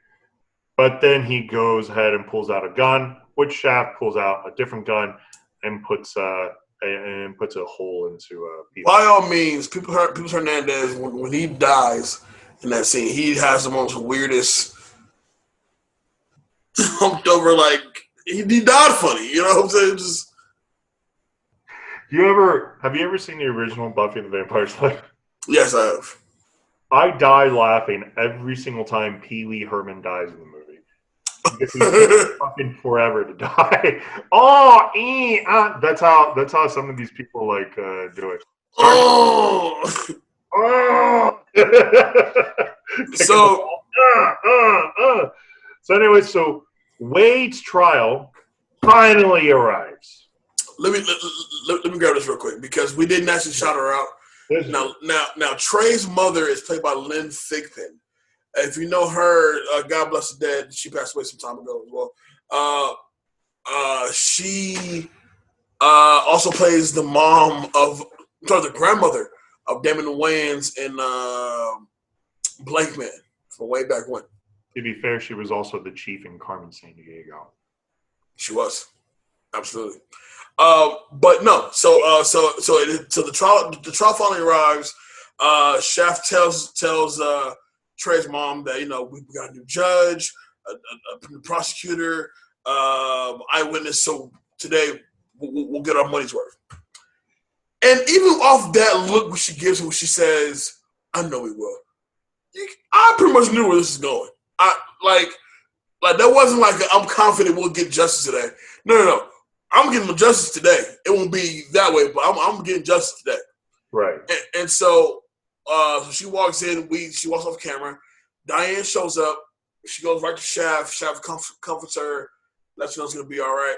but then he goes ahead and pulls out a gun, which Shaft pulls out a different gun and puts a hole into Peoples. By all means, Peoples Hernandez, when he dies in that scene, he has the most weirdest humped over, like, he died funny, you know what I'm saying? Just. Have you ever seen the original Buffy the Vampire Slayer? Yes, I have. I die laughing every single time Pee Wee Herman dies in the movie. Because he takes fucking forever to die. That's how some of these people like do it. Oh. So anyway, so Wade's trial finally arrives. Let me grab this real quick because we didn't actually shout her out. Now Trey's mother is played by Lynn Thigpen. If you know her, God bless the dead, she passed away some time ago as well. She also plays the grandmother of Damon Wayans in Blankman from way back when. To be fair, she was also the chief in Carmen Sandiego. She was, absolutely. But no, so the trial finally arrives. Shaft tells Trey's mom that we got a new judge, a new prosecutor, eyewitness. So today we'll get our money's worth. And even off that look, when she gives him, when she says, "I know we will," I pretty much knew where this is going. Like that wasn't like I'm confident we'll get justice today. No. I'm getting justice today. It won't be that way, but I'm getting justice today. Right. And so she walks in. She walks off camera. Diane shows up. She goes right to Shaft. Shaft comforts her. Lets her know it's gonna be all right.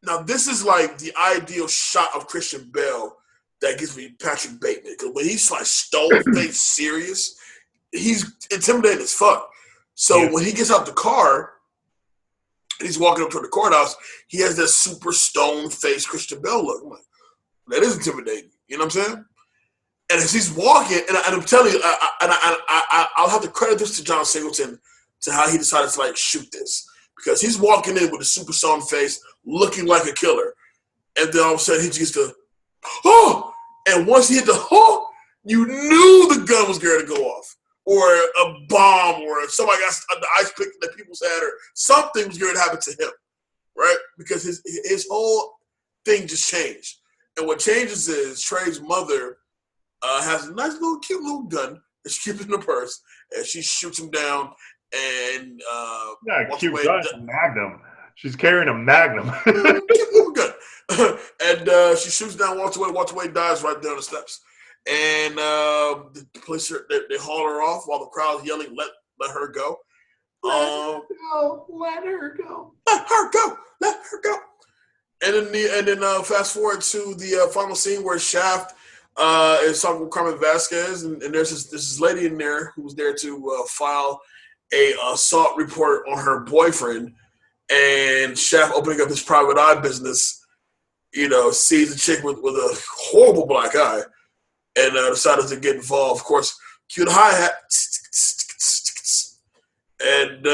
Now this is like the ideal shot of Christian Bale that gives me Patrick Bateman, because when he's like stone-faced serious, he's intimidating as fuck. So when he gets out the car and he's walking up to the courthouse, he has that super stone-faced Christian Bale look. I'm like, that is intimidating. You know what I'm saying? And as he's walking, and I'm telling you, I'll have to credit this to John Singleton to how he decided to like shoot this, because he's walking in with a super stone face, looking like a killer, and then all of a sudden he just gets and once he hit the you knew the gun was going to go off, or a bomb, or somebody got the ice pick that people's had, or something was going to happen to him, right? Because his whole thing just changed. And what changes is Trey's mother has a nice little cute little gun that she keeps in her purse, and she shoots him down. And cute gun, Magnum. She's carrying a Magnum. Cute little gun. And she shoots down, walks away, dies right there on the steps. And the police they haul her off while the crowd's yelling, "Let her go! Let her go! Let her go! Let her go!" And then fast forward to the final scene where Shaft is talking with Carmen Vasquez, and there's this lady in there who was there to file a assault report on her boyfriend, and Shaft, opening up his private eye business, sees a chick with a horrible black eye, and decided to get involved. Of course, cue the hi-hat, and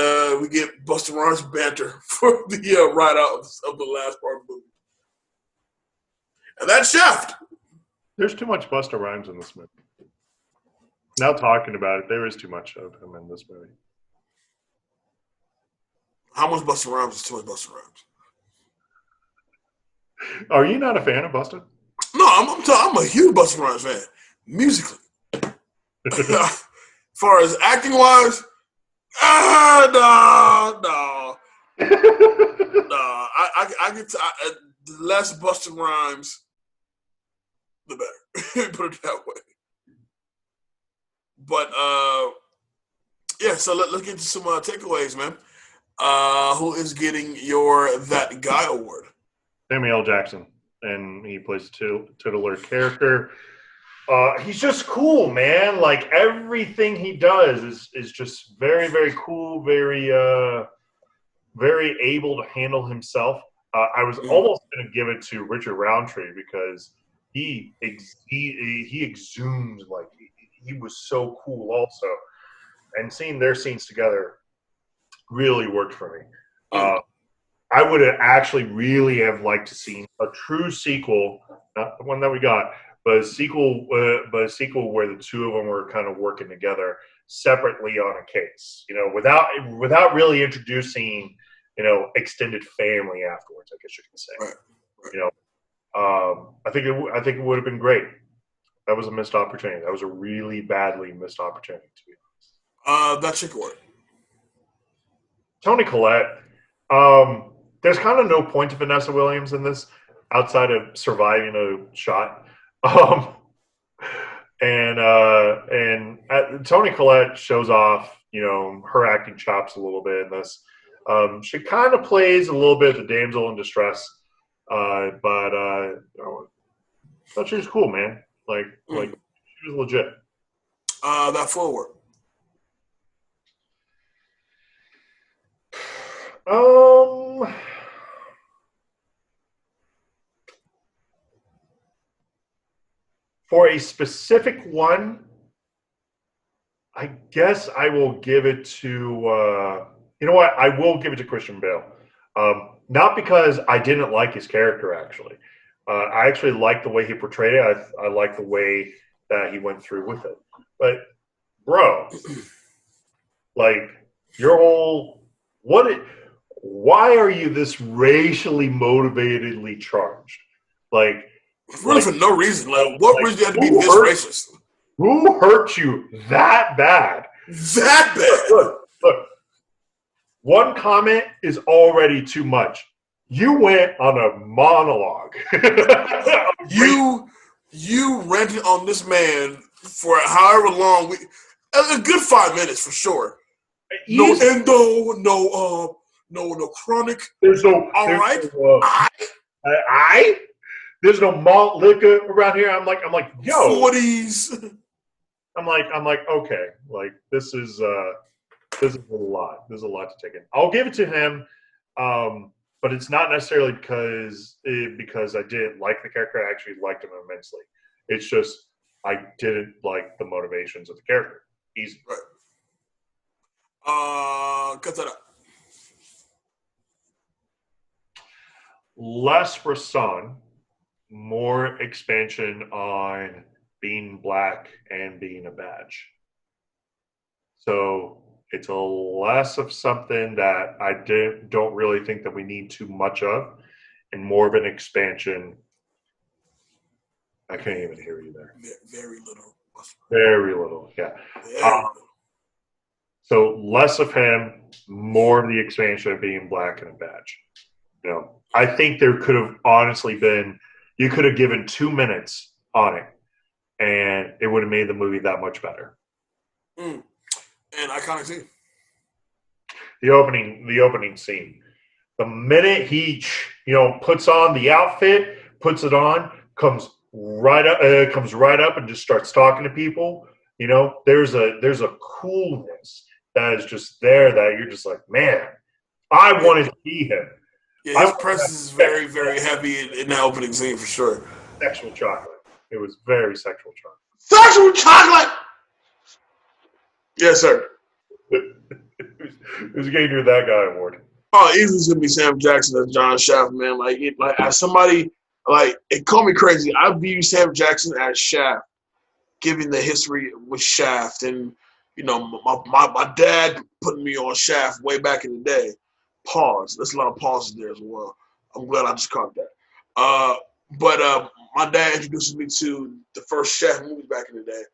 we get Busta Rhymes banter for the ride out of the last part of the movie. And that's Shaft. There's too much Busta Rhymes in this movie. Now talking about it, there is too much of him in this movie. How much Busta Rhymes is too much Busta Rhymes? Are you not a fan of Busta? No, I'm a huge Busta Rhymes fan. Musically. As far as acting wise, no. No. I get to The less Busta Rhymes, the better. Put it that way. But yeah. So let's get to some takeaways, man. Who is getting your That Guy award? Samuel L. Jackson, and he plays a titular character. He's just cool, man. Like everything he does is just very, very cool. Very able to handle himself. I was almost going to give it to Richard Roundtree because he exhumed like he was so cool also, and seeing their scenes together really worked for me. I would have actually really have liked to see a true sequel, not the one that we got, but a sequel where the two of them were kind of working together separately on a case, without really introducing, extended family afterwards, I guess you can say. Right. I think it would have been great. That was a missed opportunity. That was a really badly missed opportunity, to be honest. That's your award. Toni Collette. There's kind of no point to Vanessa Williams in this outside of surviving a shot. And Toni Collette shows off, her acting chops a little bit in this. She kind of plays a little bit the damsel in distress, but I thought she was cool, man. Like she was legit. That forward. For a specific one, I guess I will give it to, you know what? I will give it to Christian Bale. Not because I didn't like his character, actually. I actually liked the way he portrayed it. I liked the way that he went through with it. But, bro, like, your whole, why are you this racially motivatedly charged? Like, really for no reason. Like, what reason do you have to be this racist? Who hurt you that bad? That bad? Look. One comment is already too much. You went on a monologue. you ranted on this man for however long. A good 5 minutes for sure. No endo, no chronic. There's no. All right. There's no malt liquor around here. I'm like, yo. 40s. I'm like, okay, like this is a lot. There's a lot to take in. I'll give it to him, but it's not necessarily because I didn't like the character. I actually liked him immensely. It's just I didn't like the motivations of the character. Easy. Right. Cut that up. Less Rasan, more expansion on being black and being a badge. So it's a less of something that I don't really think that we need too much of, and more of an expansion. I can't even hear you there. Very little. Very little, yeah. So less of him, more of the expansion of being black and a badge. I think there could have honestly been, you could have given 2 minutes on it, and it would have made the movie that much better. And iconic scene. The opening scene. The minute he, puts on the outfit, puts it on, comes right up and just starts talking to people. There's a coolness that is just there that you're just like, man, I wanted to be him. Yeah, his presence is very, very heavy in that opening scene for sure. Sexual chocolate. It was very sexual chocolate. Sexual chocolate! Yes, sir. Who's getting you that guy award? Oh, easily gonna be Sam Jackson as John Shaft, man. Like as somebody, like, it called me crazy. I view Sam Jackson as Shaft, given the history with Shaft, and my dad putting me on Shaft way back in the day. Pause. There's a lot of pauses there as well. I'm glad I just caught that. But my dad introduced me to the first Shaft movie back in the day.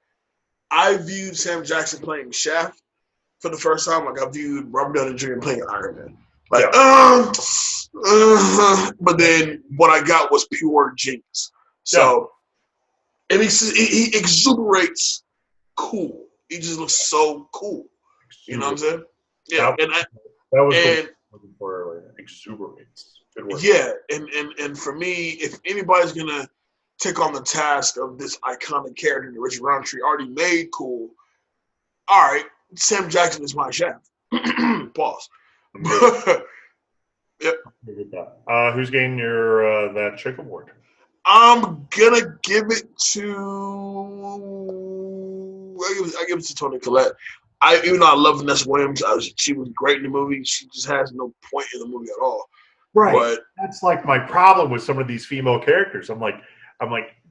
I viewed Sam Jackson playing Shaft for the first time like I viewed Robert Downey Jr. playing Iron Man. Like, but then what I got was pure genius. So, and he exuberates cool. He just looks so cool. You know what I'm saying? Yeah, that was the word looking for earlier. Exuberates. Good word. Yeah, and for me, if anybody's gonna take on the task of this iconic character that Richard Roundtree already made cool, all right, Sam Jackson is my Shaft. Pause. Yep. Who's getting your that chick award? I'm gonna give it to. I give it to Toni Collette. Even though I love Vanessa Williams, she was great in the movie. She just has no point in the movie at all. Right. But that's like my problem with some of these female characters. I'm like,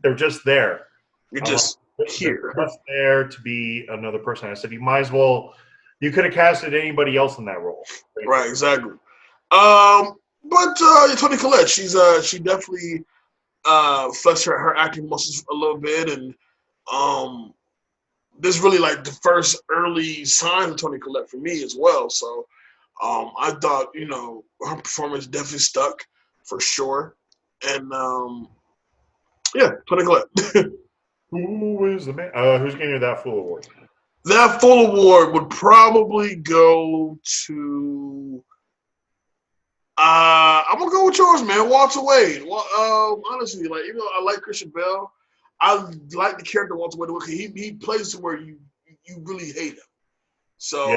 they're just there. You're just here. They're just there to be another person. I said, you might as well. You could have casted anybody else in that role. Right. Exactly. But Toni Collette, she definitely flexed her acting muscles a little bit, and this is really like the first early sign of Toni Collette for me as well. So I thought, her performance definitely stuck for sure. And yeah, Toni Collette. Who is the man? Who's getting that full award? That full award would probably go to. I'm gonna go with yours, man. Walter Wade. Well, honestly, like, even though I like Christian Bale, I like the character Walter Wade because he plays to where you really hate him. So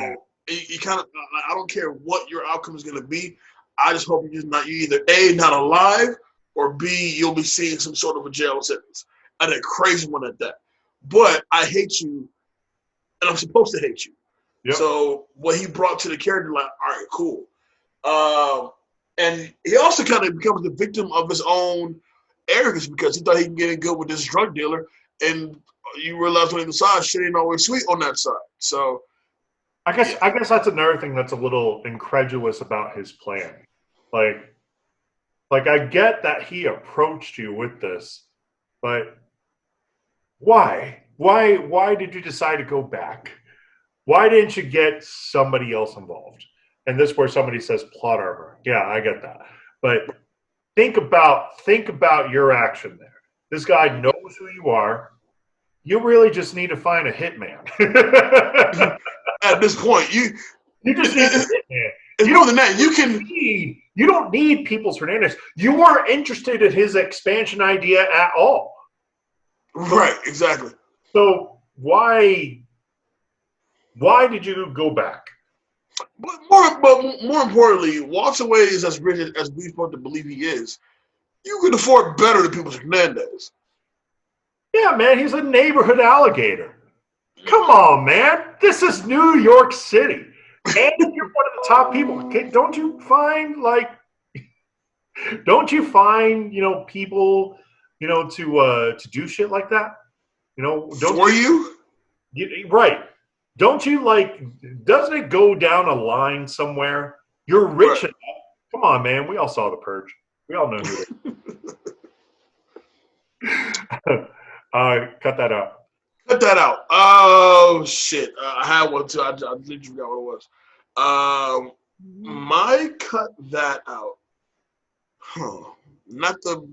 you kind of, I don't care what your outcome is gonna be. I just hope you're either A, not alive, or B, you'll be seeing some sort of a jail sentence, and a crazy one at that. But I hate you, and I'm supposed to hate you. Yep. So what he brought to the character, like, all right, cool. And he also kind of becomes the victim of his own arrogance because he thought he can get in good with this drug dealer, and you realize when he decides shit ain't always sweet on that side. So I guess that's another thing that's a little incredulous about his plan. Like I get that he approached you with this, but why? Why did you decide to go back? Why didn't you get somebody else involved? And this is where somebody says plot armor. Yeah, I get that. But think about your action there. This guy knows who you are. You really just need to find a hitman. At this point, you just need a hitman. You don't need Peoples Hernandez. You weren't interested in his expansion idea at all. Right, exactly. So why did you go back? But more importantly, Walter Wade is as rich as we're supposed to believe he is. You can afford better than Peoples Hernandez. Yeah, man, he's a neighborhood alligator. Come on, man. This is New York City. And you're one of the top people. Don't you find people, to do shit like that? Right. Don't you doesn't it go down a line somewhere? You're rich enough. Come on, man. We all saw The Purge. We all know who it is. Cut that out. Cut that out. Oh, shit. I had one, too. I literally forgot what it was. My cut that out. Not the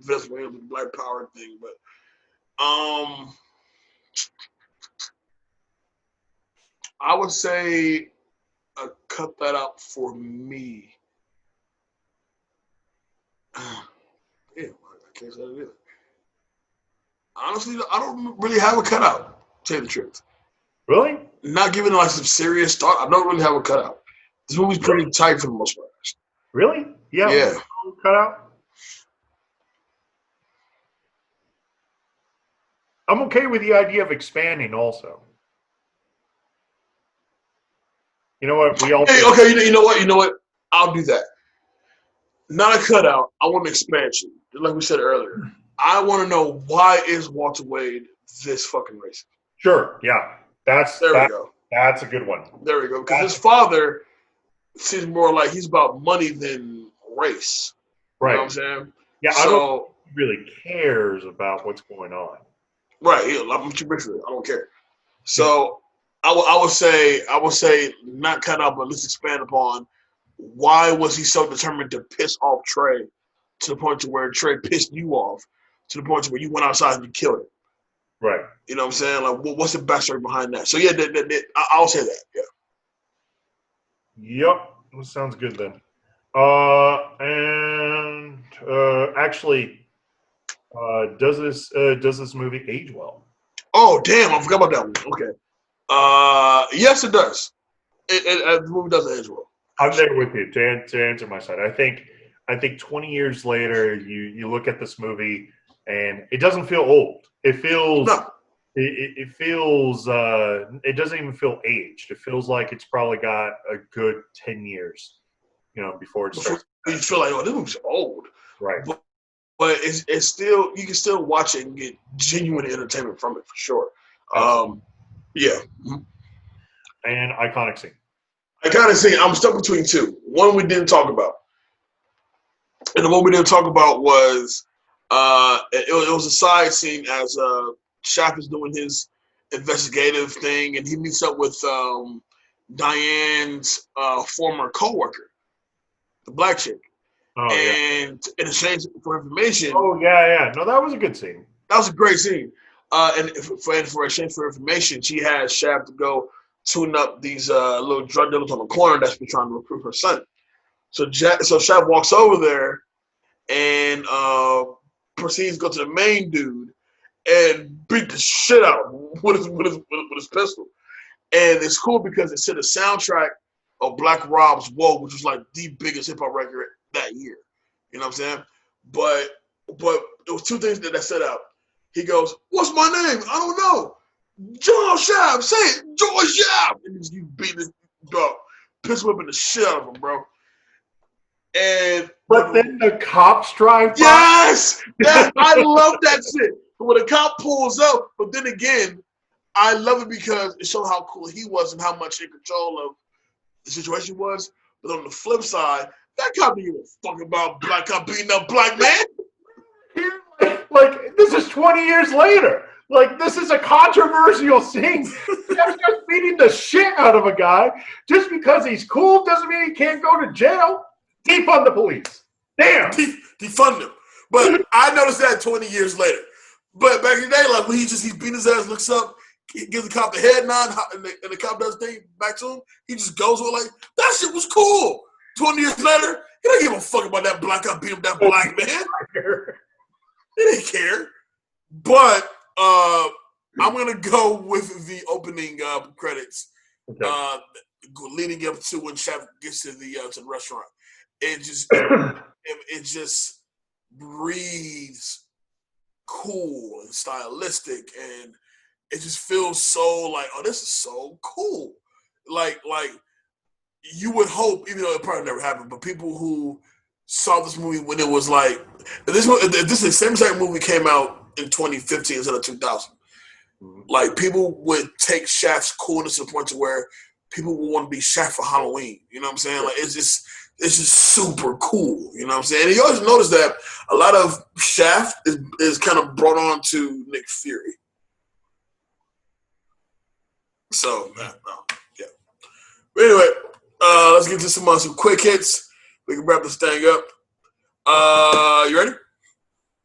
Vince Williams Black Power thing, but I would say cut that out for me. Yeah, I can't say that either. Honestly, I don't really have a cutout, to tell you the truth. Really? Not giving it some serious thought. I don't really have a cutout. This movie's pretty tight for the most part. Really? Yeah. Cutout? I'm okay with the idea of expanding also. You know what? You know what? I'll do that. Not a cutout. I want an expansion. Like we said earlier. I want to know, why is Walter Wade this fucking racist? Sure. Yeah. We go. That's a good one. There we go. Because his father seems more like he's about money than race. Right. You know what I'm saying? Yeah. I don't think he really cares about what's going on. Right. I'm too rich for it. I don't care. So I would say not cut out, but let's expand upon why was he so determined to piss off Trey to the point to where Trey pissed you off to the point to where you went outside and you killed him? Right. You know what I'm saying? Like, what's the backstory behind that? So yeah, I'll say that. Yeah. Yep. That sounds good then. Actually, does this movie age well? Oh damn, I forgot about that one. Okay. Yes, it does. The movie does age well. I'm there with you to answer my side. I think 20 years later, you look at this movie and it doesn't feel old. It feels No. it feels it doesn't even feel aged. It feels like it's probably got a good 10 years, before it starts. You feel like, oh, this movie's old, Right? But it's still, you can still watch it and get genuine entertainment from it for sure. Yeah. And iconic scene. I kind of see. I'm stuck between two. One we didn't talk about, and the one we didn't talk about was it was a side scene as Shaft is doing his investigative thing, and he meets up with Diane's former coworker, the black chick, and in exchange for information. Oh yeah. No, that was a good scene. That was a great scene. And for exchange for information, she has Shaft to go tune up these little drug dealers on the corner that's been trying to recruit her son. So Shaft walks over there and proceeds to go to the main dude and beat the shit out with his pistol. And it's cool because it's to the soundtrack of Black Rob's Whoa, which was like the biggest hip hop record that year. You know what I'm saying? But it was two things that set out. He goes, "What's my name? I don't know. John Shaft, say it, George Shaft." And you beat this dog, piss whipping the shit out of him, bro. But then the cops drive by. Yes! I love that shit. When the cop pulls up, but then again, I love it because it showed how cool he was and how much in control of the situation was. But on the flip side, that cop didn't give a fuck about black cop beating up black man. Like, this is 20 years later. Like, this is a controversial scene. Just beating the shit out of a guy just because he's cool doesn't mean he can't go to jail. Defund the police. Damn. Defund him. But I noticed that 20 years later. But back in the day, like when he's beating his ass, looks up, gives the cop the head nod, and the cop does the thing back to him, he just goes with like, that shit was cool. 20 years later, he didn't give a fuck about that black cop beating up that black man. He didn't care. But I'm going to go with the opening credits, leading up to when Shaft gets to the restaurant. It just breathes cool and stylistic, and it just feels so like, oh, this is so cool. Like you would hope, even though it probably never happened, but people who saw this movie when it was like, if this is the same exact movie came out in 2015 instead of 2000, like people would take Shaft's coolness to the point to where people would want to be Shaft for Halloween. You know what I'm saying? Like it's just super cool. You know what I'm saying? And you always notice that a lot of Shaft is kind of brought on to Nick Fury. So, yeah. But anyway, let's get to some quick hits. We can wrap this thing up. You ready?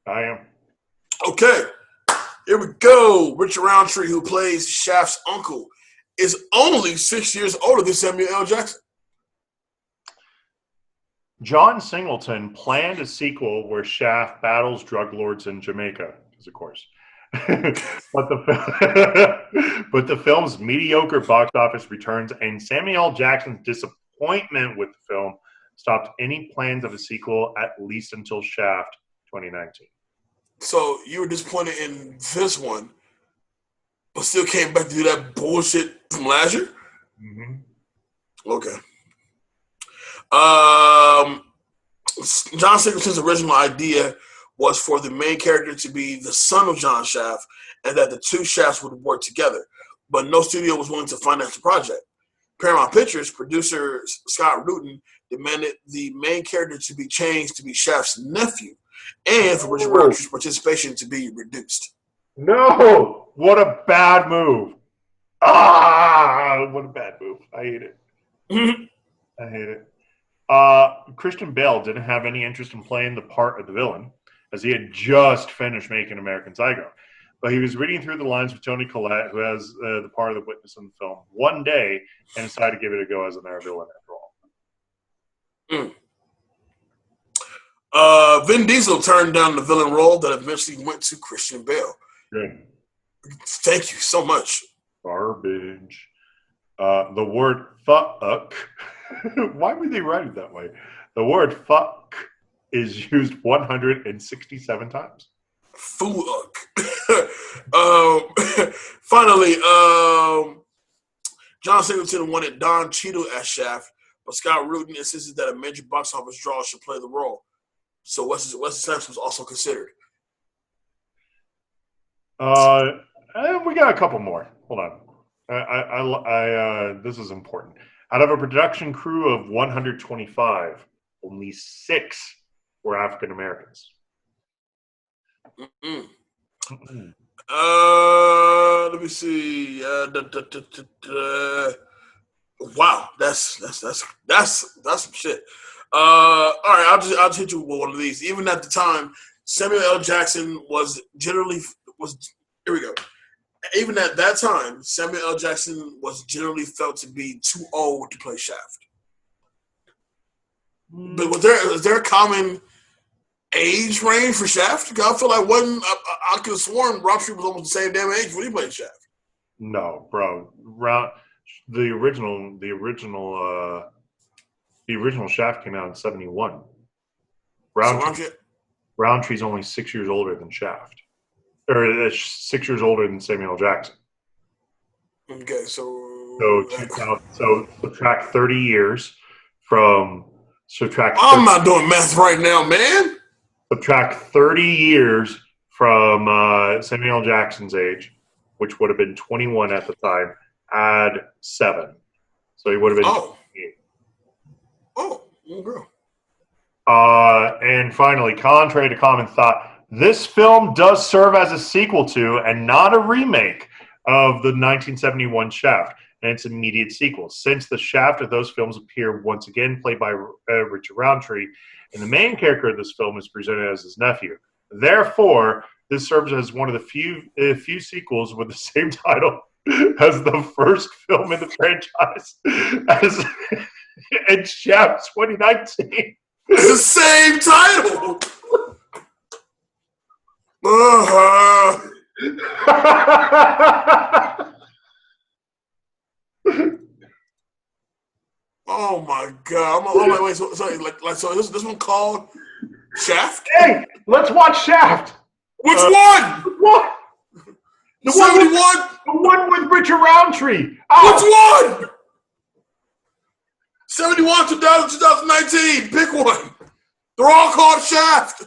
I am. Okay. Here we go. Richard Roundtree, who plays Shaft's uncle, is only 6 years older than Samuel L. Jackson. John Singleton planned a sequel where Shaft battles drug lords in Jamaica, of course. but the film's mediocre box office returns and Samuel L. Jackson's disappointment with the film stopped any plans of a sequel, at least until Shaft 2019. So you were disappointed in this one, but still came back to do that bullshit from last year? Mm-hmm. Okay. John Singleton's original idea was for the main character to be the son of John Shaft and that the two Shafts would work together, but no studio was willing to finance the project. Paramount Pictures producer Scott Rudin demanded the main character to be changed to be Shaft's nephew and for Richard Roundtree's participation to be reduced. No! What a bad move. What a bad move. I hate it. Mm-hmm. I hate it. Christian Bale didn't have any interest in playing the part of the villain, as he had just finished making American Psycho. But he was reading through the lines with Toni Collette, who has the part of the witness in the film, one day, and decided to give it a go as an villain after all. Vin Diesel turned down the villain role that eventually went to Christian Bale. Good. Thank you so much. Garbage. The word fuck. Why would they write it that way? The word fuck is used 167 times. Fuck. Finally, John Singleton wanted Don Cheadle as Shaft, but Scott Rudin insisted that a major box office draw should play the role. So Wesley Snipes was also considered. We got a couple more. Hold on. This is important. Out of a production crew of 125, only 6 were African Americans. Let me see. Wow, that's some shit. All right, I'll just hit you with one of these. Even at the time, Samuel L. Jackson was here we go. Even at that time, Samuel L. Jackson was generally felt to be too old to play Shaft. But was there a common age range for Shaft? Because I feel like I could have sworn Rob Street was almost the same damn age when he played Shaft. No, bro. The original Shaft came out in 71. Roundtree's only 6 years older than Shaft. Or 6 years older than Samuel L. Jackson. Okay, so subtract 30 years from I'm not doing math right now, man. Subtract 30 years from Samuel L. Jackson's age, which would have been 21 at the time. Add 7, so he would have been 28. Okay. And finally, contrary to common thought, this film does serve as a sequel to, and not a remake, of the 1971 Shaft and its immediate sequel, since the Shaft of those films appear once again played by Richard Roundtree, and the main character of this film is presented as his nephew. Therefore, this serves as one of the few sequels with the same title as the first film in the franchise, and Shaft 2019. It's the same title. Oh my god! Wait. So is this one called Shaft? Hey, let's watch Shaft. Which one? What? The 71. The one with Richard Roundtree. Oh. Which one? 71, 2000, 2019. Pick one. They're all called Shaft.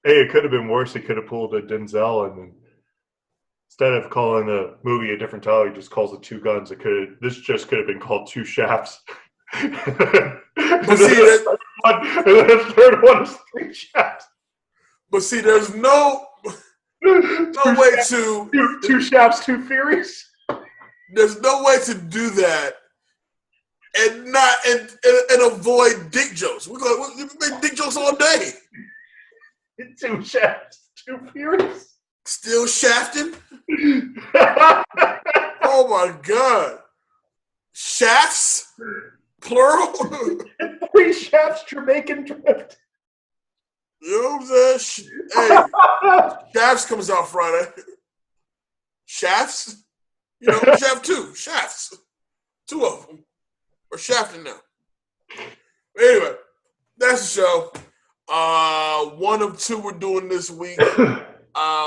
Hey, it could have been worse. He could have pulled a Denzel, and then instead of calling the movie a different title, he just calls it Two Guns. This just could have been called Two Shafts. But see, the third one is Three Shafts. But see, there's no way to Two Shafts, Two Furies. There's no way to do that and avoid dick jokes. We make dick jokes all day. Two Shafts, Two Furies. Still shafting? Oh my god. Shafts? Plural? 3 Shafts Jamaican Drift. You know what I'm saying? Hey, Shafts comes out Friday. Shafts? You know, Shaft 2. Shafts. 2 of them. We're shafting now. Anyway, that's the show. 1 of 2 we're doing this week.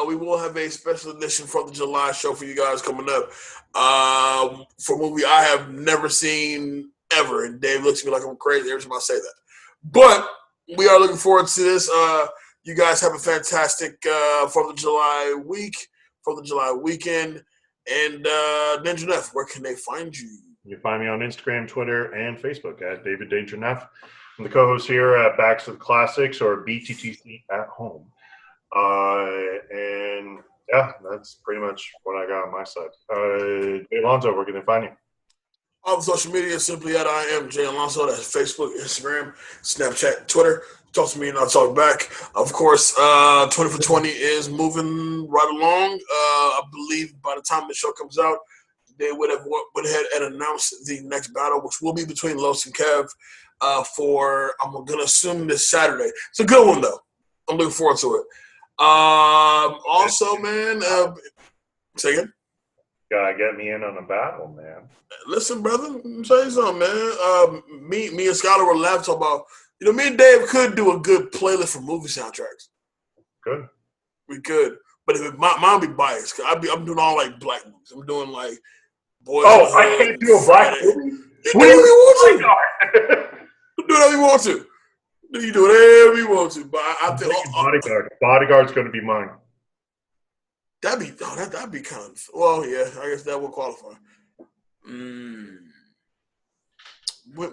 We will have a special edition for the July show for you guys coming up. For a movie I have never seen ever. And Dave looks at me like I'm crazy every time I say that. But we are looking forward to this. You guys have a fantastic 4th of July week, 4th of July weekend. And Ninja Neff, where can they find you? You can find me on Instagram, Twitter, and Facebook at David Danger Neff. I'm the co-host here at Backs of the Classics, or BTTC at home. And yeah, that's pretty much what I got on my side. Alonzo, where can they find you? All the social media simply at I am Jay Alonso. That's Facebook, Instagram, Snapchat, Twitter. Talk to me and I'll talk back. Of course, 20 for 20 is moving right along. I believe by the time the show comes out, they would have went ahead and announced the next battle, which will be between Los and Kev for, I'm going to assume, this Saturday. It's a good one, though. I'm looking forward to it. Also, man, say again? Gotta get me in on a battle, man. Listen, brother, let me tell you something, man. Me and Skylar were laughing about, me and Dave could do a good playlist for movie soundtracks. Good. We could. But mine be biased. I'm doing all like black movies. I'm doing like Boys. Oh, I can't do a black movie? You do whatever you want to. You do whatever you want to. You do whatever you want to. But I think Bodyguard's going to be mine. That'd be kind of, well, yeah, I guess that would qualify. We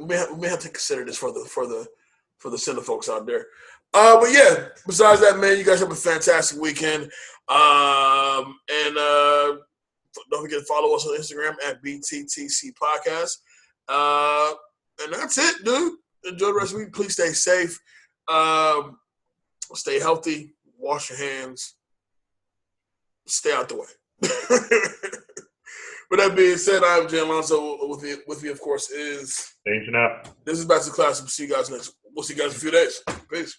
may have to consider this for the Cinder folks out there. But yeah, besides that, man, you guys have a fantastic weekend. And don't forget to follow us on Instagram at BTTC Podcast. And that's it, dude. Enjoy the rest of the week. Please stay safe. Stay healthy. Wash your hands. Stay out the way. With that being said, I'm Jay Alonso. With me, of course, is Danger Nap. This is Back to Class. We'll see you guys in a few days. Peace.